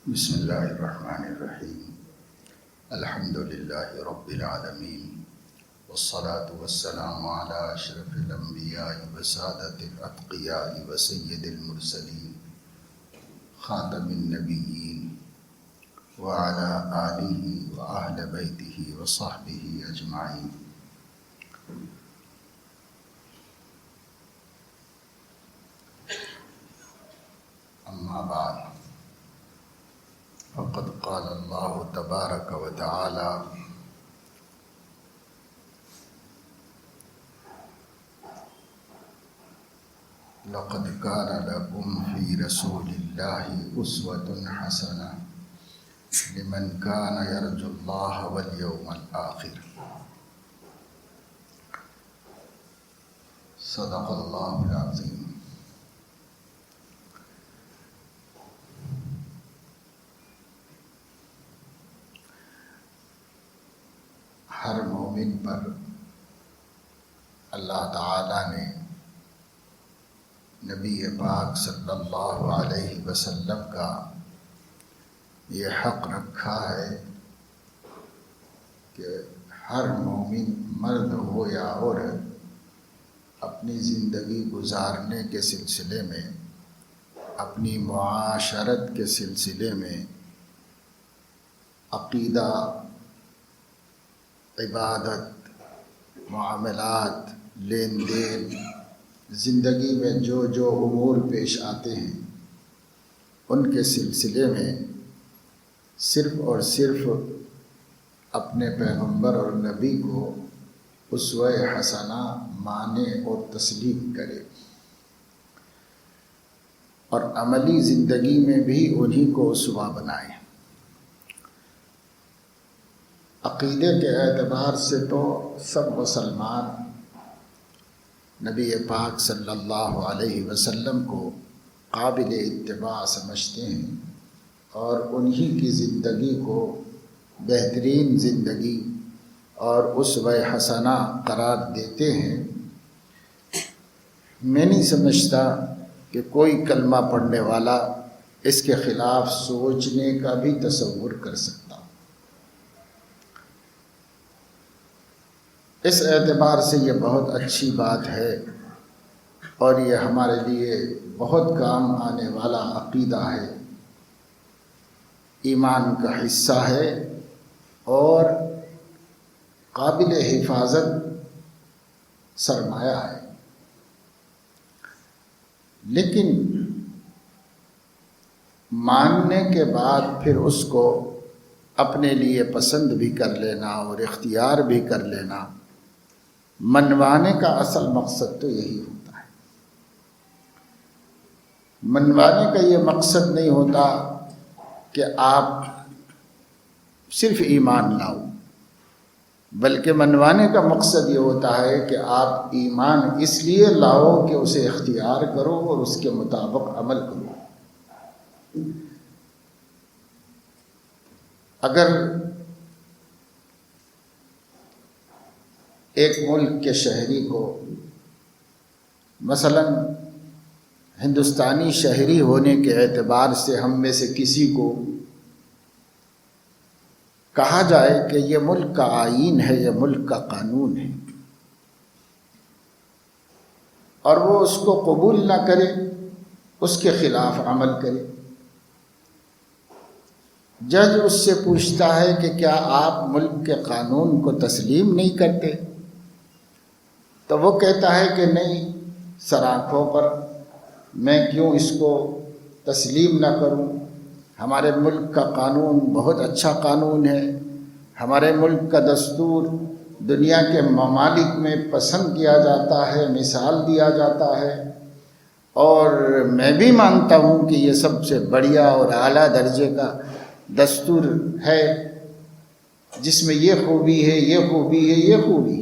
بسم اللہ الرحمن الرحیم الحمد للہ رب العالمین والصلاة والسلام علی اشرف الانبیاء وسادۃ الاتقیاء وسید المرسلین خاتم النبیین وعلی آلہ واہل بیتہ وصحبہ اجمعین۔ اما بعد، فقد قال اللہ تبارک و تعالی: لقد كان لكم في رسول الله أسوة حسنة لمن كان يرجو الله واليوم الآخر۔ صدق اللہ العظیم۔ ہر مومن پر اللہ تعالیٰ نے نبی پاک صلی اللہ علیہ وسلم کا یہ حق رکھا ہے کہ ہر مومن مرد ہو یا عورت اپنی زندگی گزارنے کے سلسلے میں، اپنی معاشرت کے سلسلے میں، عقیدہ، عبادت، معاملات، لین دین، زندگی میں جو جو امور پیش آتے ہیں ان کے سلسلے میں صرف اور صرف اپنے پیغمبر اور نبی کو اسوہ حسنہ مانے اور تسلیم کرے، اور عملی زندگی میں بھی انہی کو اسوہ بنائے۔ عقیدے کے اعتبار سے تو سب مسلمان نبی پاک صلی اللہ علیہ وسلم کو قابل اتباع سمجھتے ہیں اور انہی کی زندگی کو بہترین زندگی اور اسوہ حسنہ قرار دیتے ہیں۔ میں نہیں سمجھتا کہ کوئی کلمہ پڑھنے والا اس کے خلاف سوچنے کا بھی تصور کر سکتا۔ اس اعتبار سے یہ بہت اچھی بات ہے اور یہ ہمارے لیے بہت کام آنے والا عقیدہ ہے، ایمان کا حصہ ہے اور قابل حفاظت سرمایہ ہے۔ لیکن ماننے کے بعد پھر اس کو اپنے لیے پسند بھی کر لینا اور اختیار بھی کر لینا، منوانے کا اصل مقصد تو یہی ہوتا ہے۔ منوانے کا یہ مقصد نہیں ہوتا کہ آپ صرف ایمان لاؤ، بلکہ منوانے کا مقصد یہ ہوتا ہے کہ آپ ایمان اس لیے لاؤ کہ اسے اختیار کرو اور اس کے مطابق عمل کرو۔ اگر ایک ملک کے شہری کو، مثلا ہندوستانی شہری ہونے کے اعتبار سے ہم میں سے کسی کو کہا جائے کہ یہ ملک کا آئین ہے، یہ ملک کا قانون ہے، اور وہ اس کو قبول نہ کرے، اس کے خلاف عمل کرے، جج اس سے پوچھتا ہے کہ کیا آپ ملک کے قانون کو تسلیم نہیں کرتے؟ تو وہ کہتا ہے کہ نہیں، سر آنکھوں پر میں کیوں اس کو تسلیم نہ کروں، ہمارے ملک کا قانون بہت اچھا قانون ہے، ہمارے ملک کا دستور دنیا کے ممالک میں پسند کیا جاتا ہے، مثال دیا جاتا ہے، اور میں بھی مانتا ہوں کہ یہ سب سے بڑھیا اور اعلیٰ درجے کا دستور ہے، جس میں یہ خوبی ہے، یہ خوبی ہے، یہ خوبی ہے۔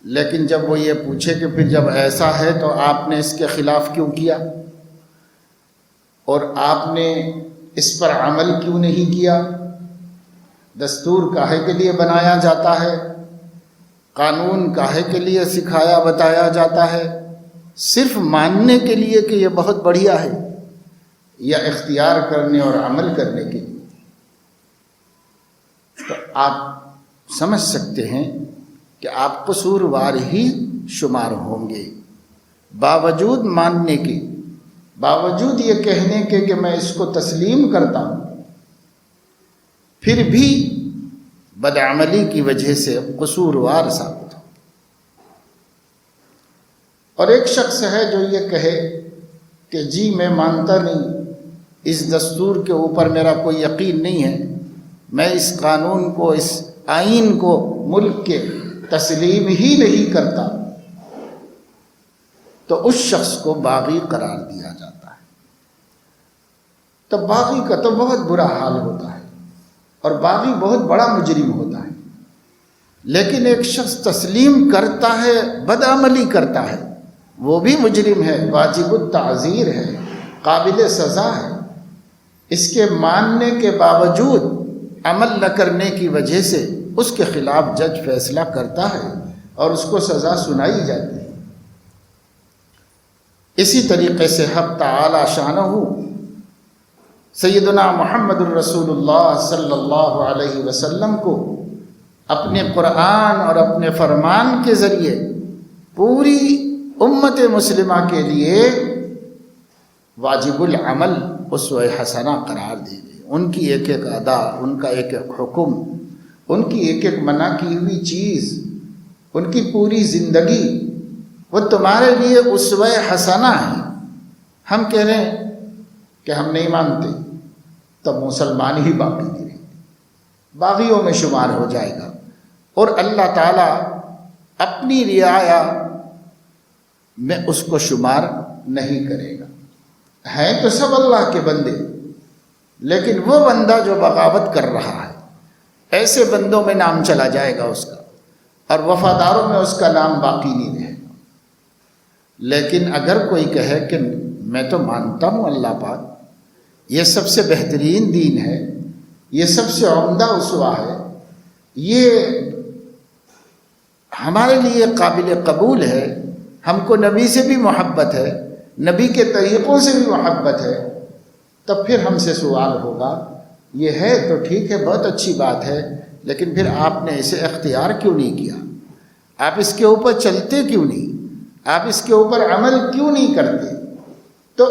لیکن جب وہ یہ پوچھے کہ پھر جب ایسا ہے تو آپ نے اس کے خلاف کیوں کیا، اور آپ نے اس پر عمل کیوں نہیں کیا؟ دستور کاہے کے لیے بنایا جاتا ہے، قانون کاہے کے لیے سکھایا بتایا جاتا ہے؟ صرف ماننے کے لیے کہ یہ بہت بڑھیا ہے، یا اختیار کرنے اور عمل کرنے کے لیے، تو آپ سمجھ سکتے ہیں کہ آپ قصوروار ہی شمار ہوں گے، باوجود ماننے کے، باوجود یہ کہنے کے کہ میں اس کو تسلیم کرتا ہوں، پھر بھی بدعملی کی وجہ سے قصوروار ثابت ہو۔ اور ایک شخص ہے جو یہ کہے کہ جی میں مانتا نہیں، اس دستور کے اوپر میرا کوئی یقین نہیں ہے، میں اس قانون کو، اس آئین کو ملک کے تسلیم ہی نہیں کرتا، تو اس شخص کو باغی قرار دیا جاتا ہے۔ تو باغی کا تو بہت برا حال ہوتا ہے، اور باغی بہت بڑا مجرم ہوتا ہے، لیکن ایک شخص تسلیم کرتا ہے، بدعملی کرتا ہے، وہ بھی مجرم ہے، واجب التعزیر ہے، قابل سزا ہے۔ اس کے ماننے کے باوجود عمل نہ کرنے کی وجہ سے اس کے خلاف جج فیصلہ کرتا ہے اور اس کو سزا سنائی جاتی ہے۔ اسی طریقے سے حق تعالی شانہ سیدنا محمد الرسول اللہ صلی اللہ علیہ وسلم کو اپنے قرآن اور اپنے فرمان کے ذریعے پوری امت مسلمہ کے لیے واجب العمل اسوہ حسنہ قرار دی گئی۔ ان کی ایک ایک ادا، ان کا ایک ایک حکم، ان کی ایک ایک منع کی ہوئی چیز، ان کی پوری زندگی وہ تمہارے لیے اسوہ حسنہ ہے۔ ہم کہہ رہے ہیں کہ ہم نہیں مانتے، تب مسلمان ہی باقی نہیں رہیں گے، باغیوں میں شمار ہو جائے گا، اور اللہ تعالیٰ اپنی رعایا میں اس کو شمار نہیں کرے گا۔ ہیں تو سب اللہ کے بندے، لیکن وہ بندہ جو بغاوت کر رہا ہے، ایسے بندوں میں نام چلا جائے گا اس کا، اور وفاداروں میں اس کا نام باقی نہیں رہے گا۔ لیکن اگر کوئی کہے کہ میں تو مانتا ہوں اللہ پاک، یہ سب سے بہترین دین ہے، یہ سب سے عمدہ اسوہ ہے، یہ ہمارے لیے قابل قبول ہے، ہم کو نبی سے بھی محبت ہے، نبی کے طریقوں سے بھی محبت ہے، تب پھر ہم سے سوال ہوگا، یہ ہے تو ٹھیک ہے، بہت اچھی بات ہے، لیکن پھر آپ نے اسے اختیار کیوں نہیں کیا؟ آپ اس کے اوپر چلتے کیوں نہیں؟ آپ اس کے اوپر عمل کیوں نہیں کرتے؟ تو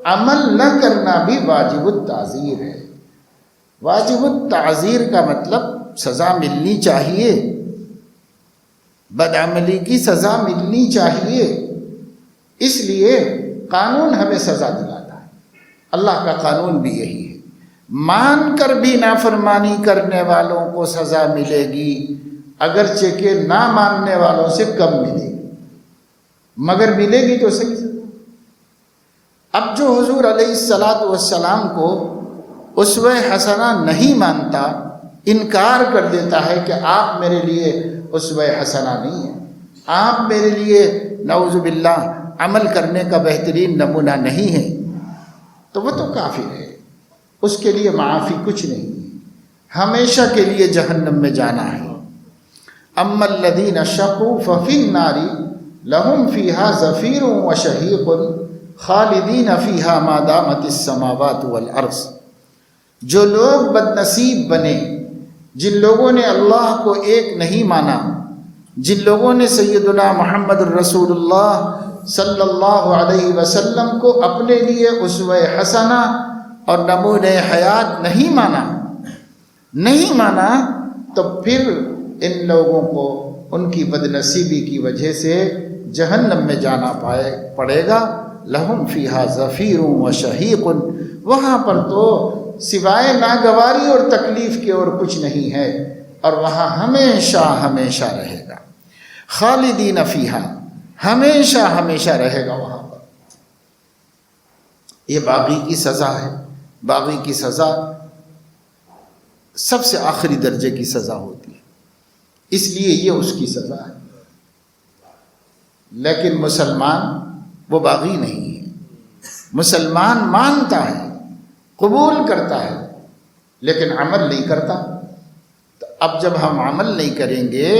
عمل نہ کرنا بھی واجب التعزیر ہے۔ واجب التعزیر کا مطلب سزا ملنی چاہیے، بدعملی کی سزا ملنی چاہیے، اس لیے قانون ہمیں سزا دلاتا ہے۔ اللہ کا قانون بھی یہی ہے، مان کر بھی نافرمانی کرنے والوں کو سزا ملے گی، اگرچہ کہ نہ ماننے والوں سے کم ملے گی، مگر ملے گی تو صحیح سزا۔ اب جو حضور علیہ السلام کو اسوہ حسنہ نہیں مانتا، انکار کر دیتا ہے کہ آپ میرے لیے اسوہ حسنہ نہیں ہیں، آپ میرے لیے نعوذ باللہ عمل کرنے کا بہترین نمونہ نہیں ہے، تو وہ تو کافر ہے، اس کے لیے معافی کچھ نہیں ہے، ہمیشہ کے لیے جہنم میں جانا ہے۔ اما الذین شقوا ففی النار لهم فیہا زفیر وشہیق خالدین فیہا ما دامت السماوات والارض۔ جو لوگ بدنصیب بنے، جن لوگوں نے اللہ کو ایک نہیں مانا، جن لوگوں نے سیدنا محمد الرسول اللہ صلی اللہ علیہ وسلم کو اپنے لیے اسوہ حسنہ اور نمونہ حیات نہیں مانا، تو پھر ان لوگوں کو ان کی بدنصیبی کی وجہ سے جہنم میں جانا پڑے گا۔ لہم فیہا زفیر وشہیق، وہاں پر تو سوائے ناگواری اور تکلیف کے اور کچھ نہیں ہے، اور وہاں ہمیشہ ہمیشہ رہے گا۔ خالدین فیہا، ہمیشہ ہمیشہ رہے گا وہاں پر۔ یہ باغی کی سزا ہے۔ باغی کی سزا سب سے آخری درجے کی سزا ہوتی ہے، اس لیے یہ اس کی سزا ہے۔ لیکن مسلمان وہ باغی نہیں ہے، مسلمان مانتا ہے، قبول کرتا ہے، لیکن عمل نہیں کرتا۔ تو اب جب ہم عمل نہیں کریں گے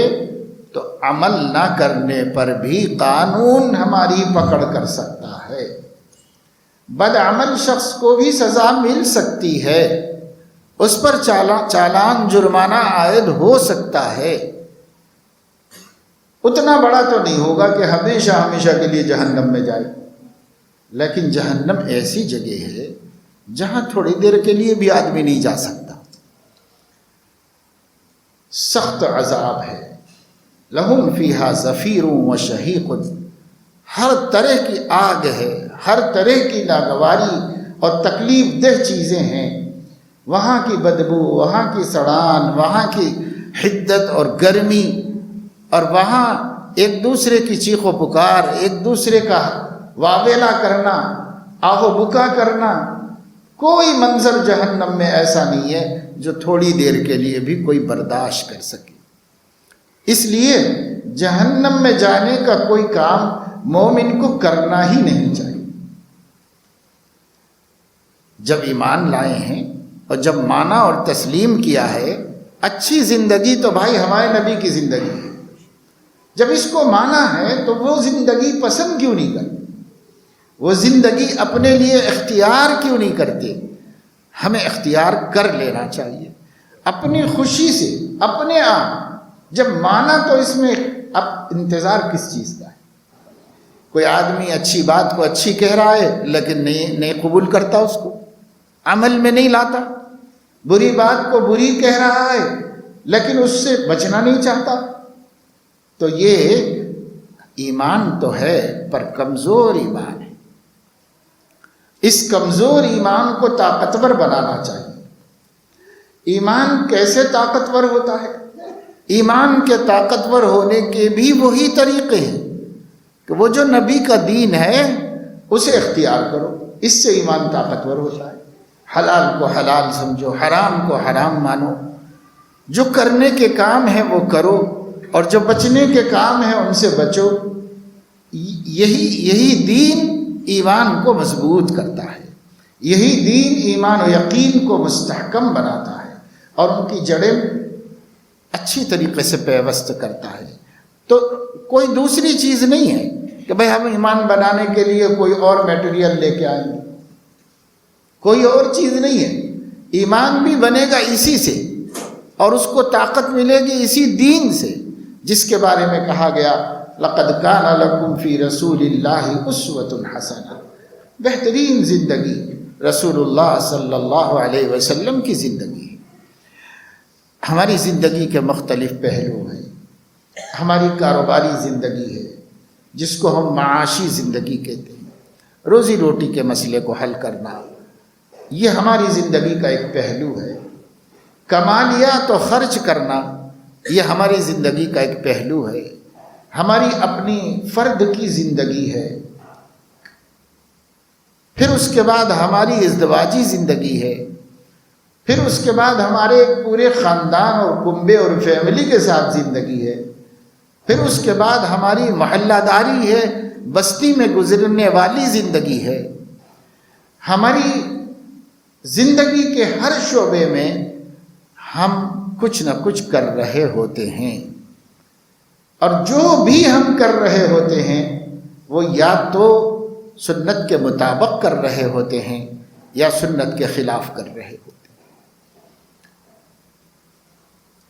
تو عمل نہ کرنے پر بھی قانون ہماری پکڑ کر سکتا ہے۔ بدعمل شخص کو بھی سزا مل سکتی ہے، اس پر چالان جرمانہ عائد ہو سکتا ہے، اتنا بڑا تو نہیں ہوگا کہ ہمیشہ ہمیشہ کے لیے جہنم میں جائے، لیکن جہنم ایسی جگہ ہے جہاں تھوڑی دیر کے لیے بھی آدمی نہیں جا سکتا، سخت عذاب ہے۔ لہم فیہا زفیر و شہیق، ہر طرح کی آگ ہے، ہر طرح کی ناگواری اور تکلیف دہ چیزیں ہیں، وہاں کی بدبو، وہاں کی سڑان، وہاں کی حدت اور گرمی، اور وہاں ایک دوسرے کی چیخ و پکار، ایک دوسرے کا واویلا کرنا، آہ و بکا کرنا، کوئی منظر جہنم میں ایسا نہیں ہے جو تھوڑی دیر کے لیے بھی کوئی برداشت کر سکے۔ اس لیے جہنم میں جانے کا کوئی کام مومن کو کرنا ہی نہیں چاہیے۔ جب ایمان لائے ہیں اور جب مانا اور تسلیم کیا ہے، اچھی زندگی تو بھائی ہمارے نبی کی زندگی ہے، جب اس کو مانا ہے تو وہ زندگی پسند کیوں نہیں کرتے، وہ زندگی اپنے لیے اختیار کیوں نہیں کرتے؟ ہمیں اختیار کر لینا چاہیے اپنی خوشی سے، اپنے آپ۔ جب مانا تو اس میں اب انتظار کس چیز کا ہے؟ کوئی آدمی اچھی بات کو اچھی کہہ رہا ہے لیکن نہیں قبول کرتا، اس کو عمل میں نہیں لاتا، بری بات کو بری کہہ رہا ہے لیکن اس سے بچنا نہیں چاہتا، تو یہ ایمان تو ہے پر کمزور ایمان ہے۔ اس کمزور ایمان کو طاقتور بنانا چاہیے۔ ایمان کیسے طاقتور ہوتا ہے؟ ایمان کے طاقتور ہونے کے بھی وہی طریقے ہیں کہ وہ جو نبی کا دین ہے اسے اختیار کرو، اس سے ایمان طاقتور ہوتا ہے۔ حلال کو حلال سمجھو، حرام کو حرام مانو، جو کرنے کے کام ہیں وہ کرو اور جو بچنے کے کام ہیں ان سے بچو۔ یہی دین ایمان کو مضبوط کرتا ہے، یہی دین ایمان و یقین کو مستحکم بناتا ہے اور ان کی جڑیں اچھی طریقے سے پیوست کرتا ہے۔ تو کوئی دوسری چیز نہیں ہے کہ بھئی ہم ایمان بنانے کے لیے کوئی اور میٹیریل لے کے آئیں گے، کوئی اور چیز نہیں ہے۔ ایمان بھی بنے گا اسی سے اور اس کو طاقت ملے گی اسی دین سے، جس کے بارے میں کہا گیا لَقَدْ كَانَ لَكُمْ فِي رَسُولِ اللَّهِ أُسْوَةٌ حَسَنَةٌ۔ بہترین زندگی رسول اللہ صلی اللہ علیہ وسلم کی زندگی ہے۔ ہماری زندگی کے مختلف پہلو ہیں۔ ہماری کاروباری زندگی ہے جس کو ہم معاشی زندگی کہتے ہیں، روزی روٹی کے مسئلے کو حل کرنا، یہ ہماری زندگی کا ایک پہلو ہے۔ کما لیا تو خرچ کرنا، یہ ہماری زندگی کا ایک پہلو ہے۔ ہماری اپنی فرد کی زندگی ہے، پھر اس کے بعد ہماری ازدواجی زندگی ہے، پھر اس کے بعد ہمارے پورے خاندان اور کنبے اور فیملی کے ساتھ زندگی ہے، پھر اس کے بعد ہماری محلہ داری ہے، بستی میں گزرنے والی زندگی ہے۔ ہماری زندگی کے ہر شعبے میں ہم کچھ نہ کچھ کر رہے ہوتے ہیں، اور جو بھی ہم کر رہے ہوتے ہیں وہ یا تو سنت کے مطابق کر رہے ہوتے ہیں یا سنت کے خلاف کر رہے ہوتے ہیں۔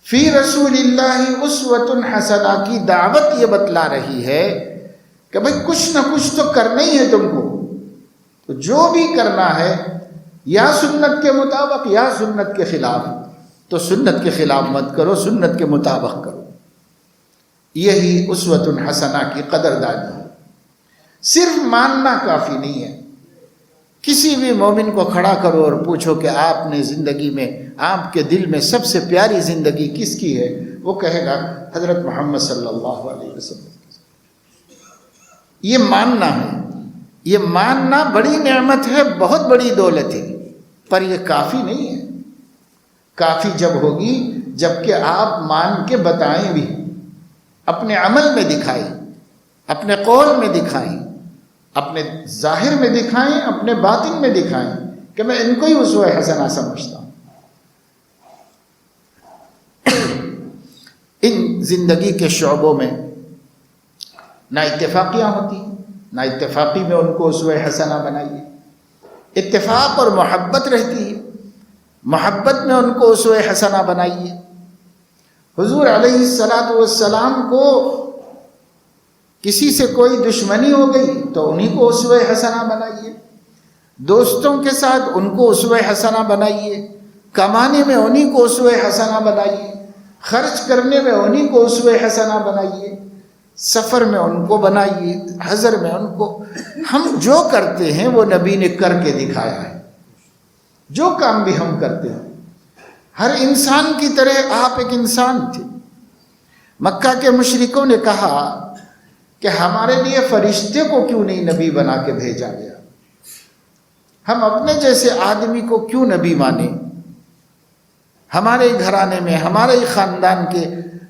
فی رسول اللہ اسوۃ حسنہ کی دعوت یہ بتلا رہی ہے کہ بھئی کچھ نہ کچھ تو کرنا ہی ہے تم کو، تو جو بھی کرنا ہے یا سنت کے مطابق یا سنت کے خلاف، تو سنت کے خلاف مت کرو، سنت کے مطابق کرو۔ یہی اسوۃ حسنہ کی قدردانی ہے۔ صرف ماننا کافی نہیں ہے۔ کسی بھی مومن کو کھڑا کرو اور پوچھو کہ آپ نے زندگی میں، آپ کے دل میں سب سے پیاری زندگی کس کی ہے، وہ کہے گا حضرت محمد صلی اللہ علیہ وسلم۔ یہ ماننا ہے، یہ ماننا بڑی نعمت ہے، بہت بڑی دولت ہے، پر یہ کافی نہیں ہے۔ کافی جب ہوگی جب کہ آپ مان کے بتائیں بھی، اپنے عمل میں دکھائیں، اپنے قول میں دکھائیں، اپنے ظاہر میں دکھائیں، اپنے باطن میں دکھائیں کہ میں ان کو ہی اسوہ حسنہ سمجھتا ہوں۔ ان زندگی کے شعبوں میں نہ اتفاقیاں ہوتی ہیں، نہ اتفاقی میں ان کو اسوہ حسنہ بنائیے۔ اتفاق اور محبت رہتی ہے، محبت میں ان کو اسوہ حسنہ بنائیے۔ حضور علیہ الصلاۃ والسلام کو کسی سے کوئی دشمنی ہو گئی تو انہی کو اسوہ حسنہ بنائیے، دوستوں کے ساتھ ان کو اسوہ حسنہ بنائیے، کمانے میں انہی کو اسوہ حسنہ بنائیے، خرچ کرنے میں انہی کو اسوہ حسنہ بنائیے، سفر میں ان کو بنائیے، حضر میں ان کو۔ ہم جو کرتے ہیں وہ نبی نے کر کے دکھایا ہے، جو کام بھی ہم کرتے ہیں ہر انسان کی طرح آپ ایک انسان تھے۔ مکہ کے مشرکوں نے کہا کہ ہمارے لیے فرشتے کو کیوں نہیں نبی بنا کے بھیجا گیا، ہم اپنے جیسے آدمی کو کیوں نبی مانیں، ہمارے گھرانے میں ہمارے خاندان کے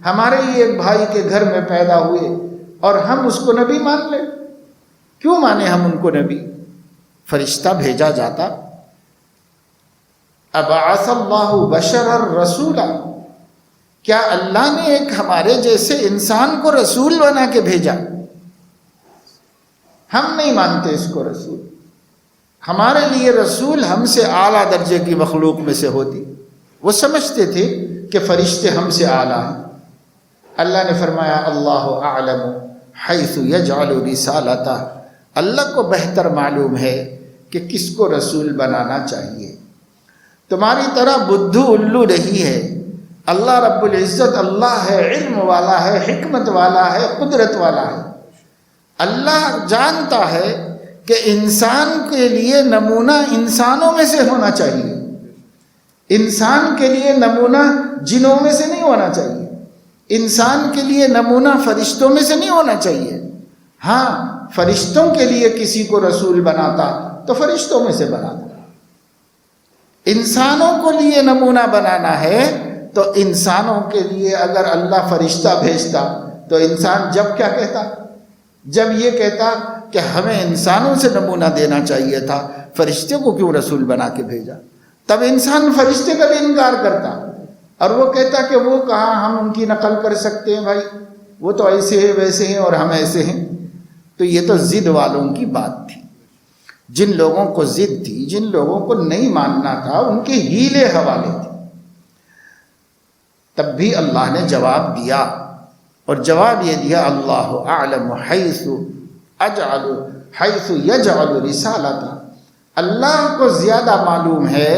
ہمارے ہی ایک بھائی کے گھر میں پیدا ہوئے اور ہم اس کو نبی مان لیں، کیوں مانے ہم ان کو نبی؟ فرشتہ بھیجا جاتا۔ ابعث اللہ بشرا رسولا، کیا اللہ نے ایک ہمارے جیسے انسان کو رسول بنا کے بھیجا؟ ہم نہیں مانتے اس کو رسول، ہمارے لیے رسول ہم سے اعلیٰ درجے کی مخلوق میں سے ہوتی۔ وہ سمجھتے تھے کہ فرشتے ہم سے اعلیٰ ہیں۔ اللہ نے فرمایا اللہ اعلم حیث یجعل رسالتہ، اللہ کو بہتر معلوم ہے کہ کس کو رسول بنانا چاہیے۔ تمہاری طرح بدھو الو نہیں ہے، اللہ رب العزت اللہ ہے، علم والا ہے، حکمت والا ہے، قدرت والا ہے۔ اللہ جانتا ہے کہ انسان کے لیے نمونہ انسانوں میں سے ہونا چاہیے، انسان کے لیے نمونہ جنوں میں سے نہیں ہونا چاہیے، انسان کے لیے نمونہ فرشتوں میں سے نہیں ہونا چاہیے۔ ہاں فرشتوں کے لیے کسی کو رسول بناتا تو فرشتوں میں سے بناتا، انسانوں کو لیے نمونہ بنانا ہے تو انسانوں کے لیے اگر اللہ فرشتہ بھیجتا تو انسان جب کیا کہتا؟ جب یہ کہتا کہ ہمیں انسانوں سے نمونہ دینا چاہیے تھا، فرشتے کو کیوں رسول بنا کے بھیجا؟ تب انسان فرشتے کا بھی انکار کرتا اور وہ کہتا کہ وہ کہاں ہم ان کی نقل کر سکتے ہیں، بھائی وہ تو ایسے ہیں ویسے ہیں اور ہم ایسے ہیں۔ تو یہ تو ضد والوں کی بات تھی، جن لوگوں کو ضد تھی، جن لوگوں کو نہیں ماننا تھا، ان کے ہیلے حوالے تھے۔ تب بھی اللہ نے جواب دیا، اور جواب یہ دیا اللہ اعلم حیث یجعل رسالتہ، اللہ کو زیادہ معلوم ہے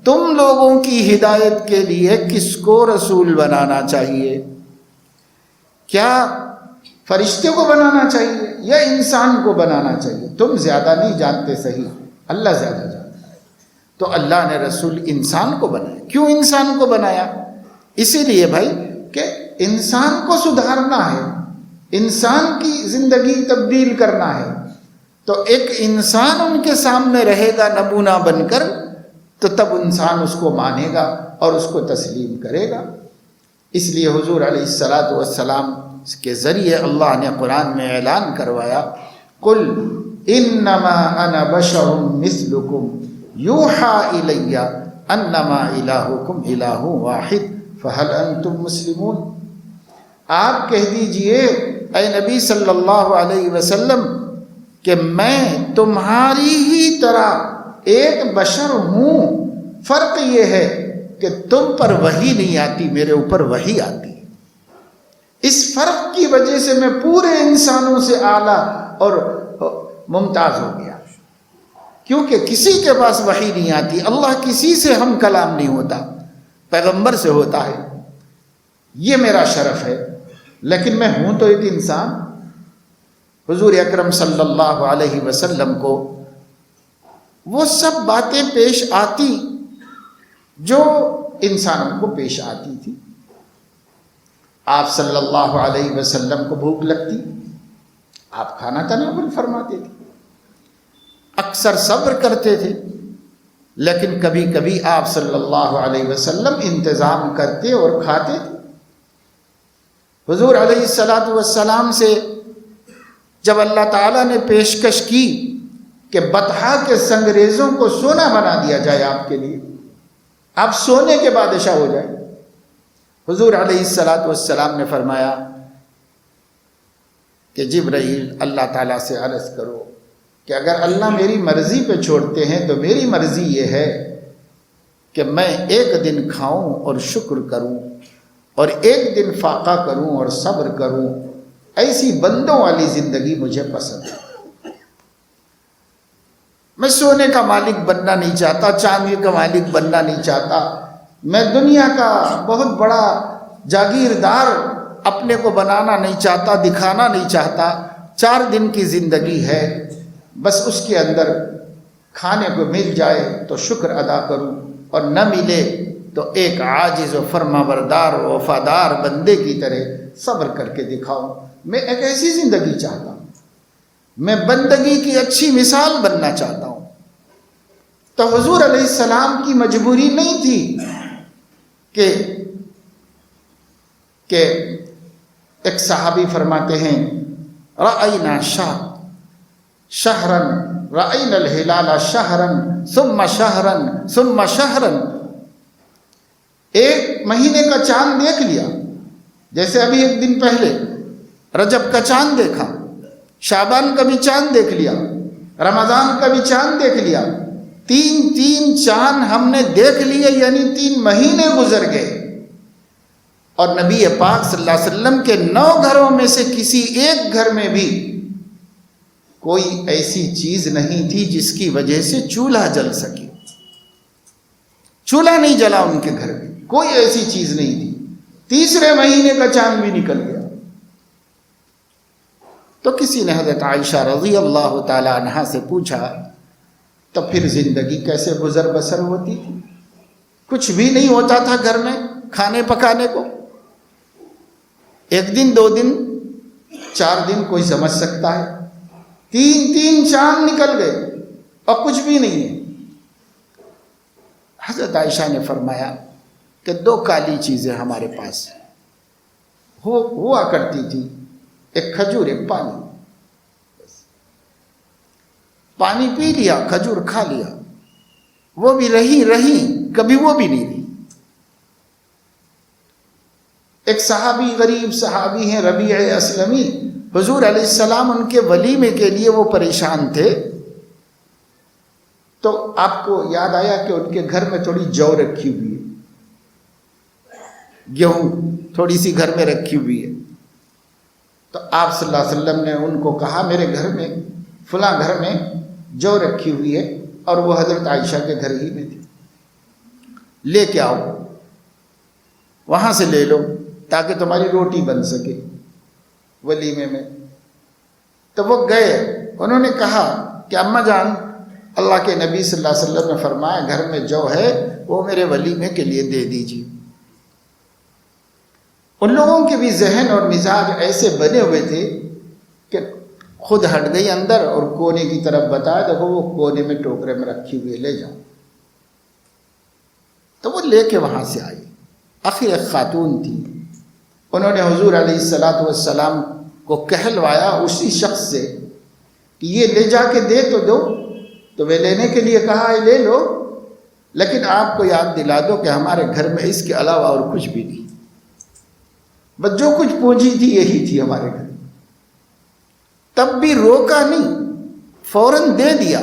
تم لوگوں کی ہدایت کے لیے کس کو رسول بنانا چاہیے، کیا فرشتے کو بنانا چاہیے یا انسان کو بنانا چاہیے؟ تم زیادہ نہیں جانتے، صحیح، اللہ زیادہ جانتا ہے۔ تو اللہ نے رسول انسان کو بنایا۔ کیوں انسان کو بنایا؟ اسی لیے بھائی کہ انسان کو سدھارنا ہے، انسان کی زندگی تبدیل کرنا ہے، تو ایک انسان ان کے سامنے رہے گا نمونہ بن کر، تو تب انسان اس کو مانے گا اور اس کو تسلیم کرے گا۔ اس لیے حضور علیہ الصلاۃ والسلام کے ذریعے اللہ نے قرآن میں اعلان کروایا، قل انما انا بشر مثلکم یوحی الی انما الہکم الہ واحد فہل انتم مسلمون۔ آپ کہہ دیجئے اے نبی صلی اللہ علیہ وسلم کہ میں تمہاری ہی طرح ایک بشر ہوں، فرق یہ ہے کہ تم پر وحی نہیں آتی، میرے اوپر وحی آتی ہے۔ اس فرق کی وجہ سے میں پورے انسانوں سے اعلیٰ اور ممتاز ہو گیا، کیونکہ کسی کے پاس وحی نہیں آتی، اللہ کسی سے ہم کلام نہیں ہوتا، پیغمبر سے ہوتا ہے، یہ میرا شرف ہے، لیکن میں ہوں تو ایک انسان۔ حضور اکرم صلی اللہ علیہ وسلم کو وہ سب باتیں پیش آتی جو انسانوں کو پیش آتی تھی۔ آپ صلی اللہ علیہ وسلم کو بھوک لگتی، آپ کھانا تناول فرماتے تھے، اکثر صبر کرتے تھے، لیکن کبھی کبھی آپ صلی اللہ علیہ وسلم انتظام کرتے اور کھاتے تھے۔ حضور علیہ الصلاۃ والسلام سے جب اللہ تعالیٰ نے پیشکش کی کہ بطحا کے سنگریزوں کو سونا بنا دیا جائے آپ کے لیے، آپ سونے کے بادشاہ ہو جائیں، حضور علیہ الصلاۃ والسلام نے فرمایا کہ جبرائیل اللہ تعالیٰ سے عرض کرو کہ اگر اللہ میری مرضی پہ چھوڑتے ہیں تو میری مرضی یہ ہے کہ میں ایک دن کھاؤں اور شکر کروں اور ایک دن فاقہ کروں اور صبر کروں. ایسی بندوں والی زندگی مجھے پسند ہے. میں سونے کا مالک بننا نہیں چاہتا، چاندی کا مالک بننا نہیں چاہتا، میں دنیا کا بہت بڑا جاگیردار اپنے کو بنانا نہیں چاہتا، دکھانا نہیں چاہتا. 4 دن کی زندگی ہے، بس اس کے اندر کھانے کو مل جائے تو شکر ادا کروں اور نہ ملے تو ایک عاجز و فرمانبردار و وفادار بندے کی طرح صبر کر کے دکھاؤں. میں ایک ایسی زندگی چاہتا ہوں، میں بندگی کی اچھی مثال بننا چاہتا ہوں. تو حضور علیہ السلام کی مجبوری نہیں تھی کہ ایک صحابی فرماتے ہیں رأینا شہرن رأینا الہلال شہرن ثم شہرن ثم شہرن. 1 مہینے کا چاند دیکھ لیا، جیسے ابھی 1 دن پہلے رجب کا چاند دیکھا، شعبان کا بھی چاند دیکھ لیا، رمضان کا بھی چاند دیکھ لیا. 3 چاند ہم نے دیکھ لیے، یعنی 3 مہینے گزر گئے. اور نبی پاک صلی اللہ علیہ وسلم کے 9 گھروں میں سے کسی ایک گھر میں بھی کوئی ایسی چیز نہیں تھی جس کی وجہ سے چولہا جل سکے. چولہا نہیں جلا ان کے گھر میں، کوئی ایسی چیز نہیں تھی. 3 مہینے کا چاند بھی نکل گیا. تو کسی نے حضرت عائشہ رضی اللہ تعالی عنہا سے پوچھا تو پھر زندگی کیسے گزر بسر ہوتی تھی؟ کچھ بھی نہیں ہوتا تھا گھر میں کھانے پکانے کو. 1 دن 2 دن 4 دن کوئی سمجھ سکتا ہے، 3 چاند نکل گئے اور کچھ بھی نہیں ہے. حضرت عائشہ نے فرمایا کہ 2 کالی چیزیں ہمارے پاس ہوا کرتی تھی، ایک کھجور ایک پانی. پانی پی لیا، کھجور کھا لیا، وہ بھی رہی کبھی وہ بھی نہیں رہی. ایک صحابی، غریب صحابی ہیں ربیع اسلمی، حضور علیہ السلام ان کے ولیمے کے لیے وہ پریشان تھے. تو آپ کو یاد آیا کہ ان کے گھر میں تھوڑی جو رکھی ہوئی ہے، گیہوں تھوڑی سی گھر میں رکھی ہوئی ہے. تو آپ صلی اللہ علیہ وسلم نے ان کو کہا میرے گھر میں فلاں گھر میں جو رکھی ہوئی ہے، اور وہ حضرت عائشہ کے گھر ہی میں تھی، لے کے آؤ، وہاں سے لے لو تاکہ تمہاری روٹی بن سکے ولیمے میں. تو وہ گئے، انہوں نے کہا کہ اماں جان، اللہ کے نبی صلی اللہ علیہ وسلم نے فرمایا گھر میں جو ہے وہ میرے ولیمے کے لیے دے دیجیے. ان لوگوں کے بھی ذہن اور مزاج ایسے بنے ہوئے تھے کہ خود ہٹ گئی اندر اور کونے کی طرف بتایا، دیکھو وہ کونے میں ٹوکرے میں رکھی ہوئی، لے جاؤ. تو وہ لے کے وہاں سے آئی. آخر ایک خاتون تھی، انہوں نے حضور علیہ السلام کو کہلوایا اسی شخص سے کہ یہ لے جا کے دے تو دو. تو وہ لینے کے لیے کہا ہے لے لو، لیکن آپ کو یاد دلا دو کہ ہمارے گھر میں اس کے علاوہ اور کچھ بھی نہیں، بس جو کچھ پونجی تھی یہی تھی ہمارے گھر. تب بھی روکا نہیں، فوراً دے دیا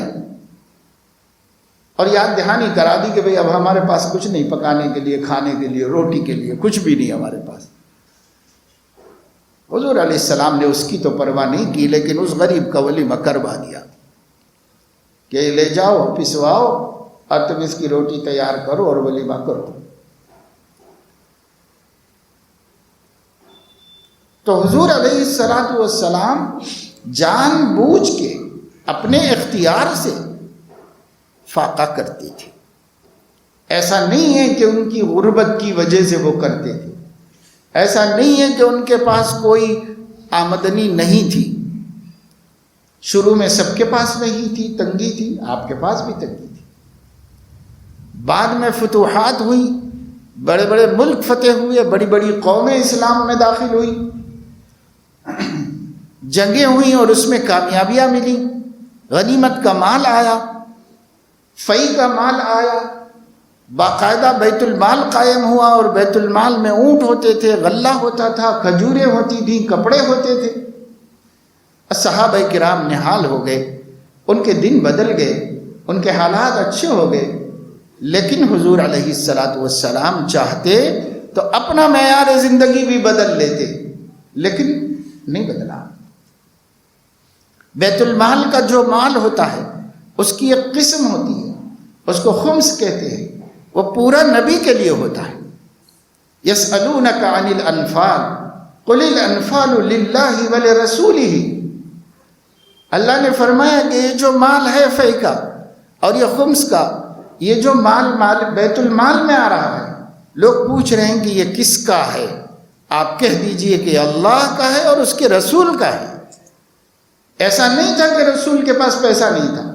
اور یاد دہانی کرا دی کہ بھئی اب ہمارے پاس کچھ نہیں پکانے کے لیے، کھانے کے لیے، روٹی کے لیے کچھ بھی نہیں ہمارے پاس. حضور علیہ السلام نے اس کی تو پرواہ نہیں کی، لیکن اس غریب کا ولیمہ کروا دیا کہ لے جاؤ، پسواؤ اور تم اس کی روٹی تیار کرو اور ولیمہ کرو. تو حضور علیہ السلام جان بوجھ کے اپنے اختیار سے فاقہ کرتے تھے. ایسا نہیں ہے کہ ان کی غربت کی وجہ سے وہ کرتے تھے، ایسا نہیں ہے کہ ان کے پاس کوئی آمدنی نہیں تھی. شروع میں سب کے پاس نہیں تھی، تنگی تھی، آپ کے پاس بھی تنگی تھی. بعد میں فتوحات ہوئی، بڑے بڑے ملک فتح ہوئے، بڑی بڑی قومیں اسلام میں داخل ہوئی، جنگیں ہوئیں اور اس میں کامیابیاں ملی، غنیمت کا مال آیا، فی کا مال آیا، باقاعدہ بیت المال قائم ہوا اور بیت المال میں اونٹ ہوتے تھے، غلہ ہوتا تھا، کھجوریں ہوتی تھیں، کپڑے ہوتے تھے. صحابہ کرام نہال ہو گئے ان کے دن بدل گئے، ان کے حالات اچھے ہو گئے، لیکن حضور علیہ الصلاۃ والسلام چاہتے تو اپنا معیار زندگی بھی بدل لیتے، لیکن نہیں بدلا۔ بیت المال کا جو مال ہوتا ہے اس کی ایک قسم ہوتی ہے، اس کو خمس کہتے ہیں، وہ پورا نبی کے لیے ہوتا ہے۔ یسألونک عن الانفال قل الانفال للہ ولرسولہ، اللہ نے فرمایا کہ یہ جو مال ہے فی کا اور یہ خمس کا، یہ جو مال بیت المال میں آ رہا ہے، لوگ پوچھ رہے ہیں کہ یہ کس کا ہے؟ آپ کہہ دیجئے کہ اللہ کا ہے اور اس کے رسول کا ہے۔ ایسا نہیں تھا کہ رسول کے پاس پیسہ نہیں تھا،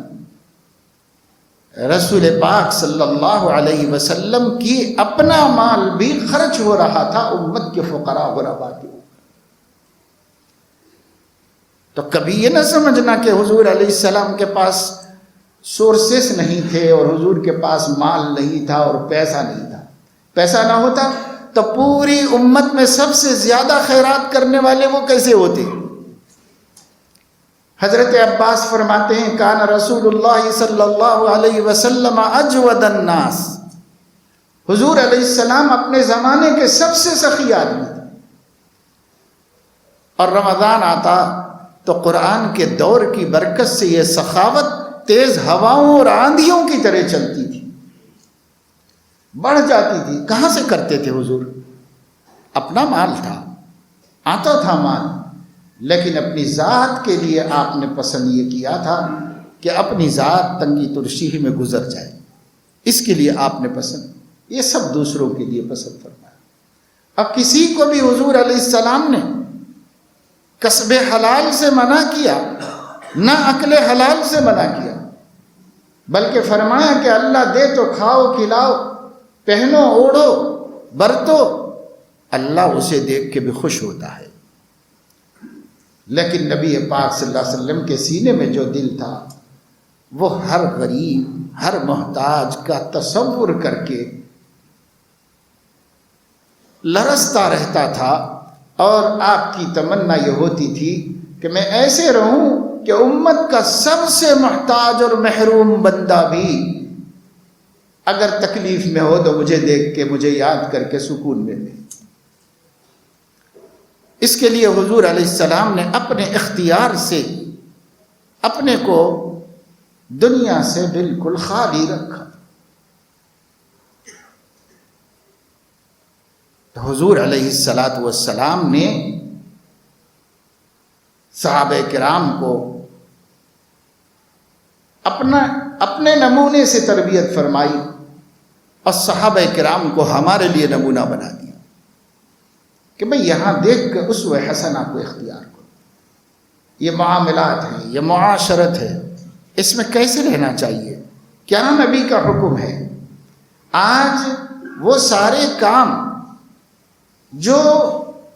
رسول پاک صلی اللہ علیہ وسلم کی اپنا مال بھی خرچ ہو رہا تھا امت کے فقراء غرباء کے۔ تو کبھی یہ نہ سمجھنا کہ حضور علیہ السلام کے پاس سورسز نہیں تھے اور حضور کے پاس مال نہیں تھا اور پیسہ نہیں تھا۔ پیسہ نہ ہوتا تو پوری امت میں سب سے زیادہ خیرات کرنے والے وہ کیسے ہوتے؟ حضرت عباس فرماتے ہیں کان رسول اللہ صلی اللہ علیہ وسلم اجود الناس، حضور علیہ السلام اپنے زمانے کے سب سے سخی آدمی تھے، اور رمضان آتا تو قرآن کے دور کی برکت سے یہ سخاوت تیز ہواؤں اور آندھیوں کی طرح چلتی تھی، بڑھ جاتی تھی۔ کہاں سے کرتے تھے حضور؟ اپنا مال تھا، آتا تھا مال، لیکن اپنی ذات کے لیے آپ نے پسند یہ کیا تھا کہ اپنی ذات تنگی ترشی میں گزر جائے، اس کے لیے آپ نے پسند، یہ سب دوسروں کے لیے پسند فرمایا۔ اب کسی کو بھی حضور علیہ السلام نے کسب حلال سے منع کیا، نہ عقل حلال سے منع کیا، بلکہ فرمایا کہ اللہ دے تو کھاؤ کھلاؤ، پہنو اوڑھو برتو، اللہ اسے دیکھ کے بھی خوش ہوتا ہے۔ لیکن نبی پاک صلی اللہ علیہ وسلم کے سینے میں جو دل تھا وہ ہر غریب ہر محتاج کا تصور کر کے لرزتا رہتا تھا، اور آپ کی تمنا یہ ہوتی تھی کہ میں ایسے رہوں کہ امت کا سب سے محتاج اور محروم بندہ بھی اگر تکلیف میں ہو تو مجھے دیکھ کے مجھے یاد کر کے سکون میں لے۔ اس کے لیے حضور علیہ السلام نے اپنے اختیار سے اپنے کو دنیا سے بالکل خالی رکھا۔ تو حضور علیہ الصلاۃ والسلام نے صحابہ کرام کو اپنے نمونے سے تربیت فرمائی، اور صحابہ کرام کو ہمارے لیے نمونہ بنا دیا کہ بھئی یہاں دیکھ کر اسوہ حسنہ کو اختیار کرو۔ یہ معاملات ہیں، یہ معاشرت ہے، اس میں کیسے رہنا چاہیے، کیا نبی کا حکم ہے۔ آج وہ سارے کام جو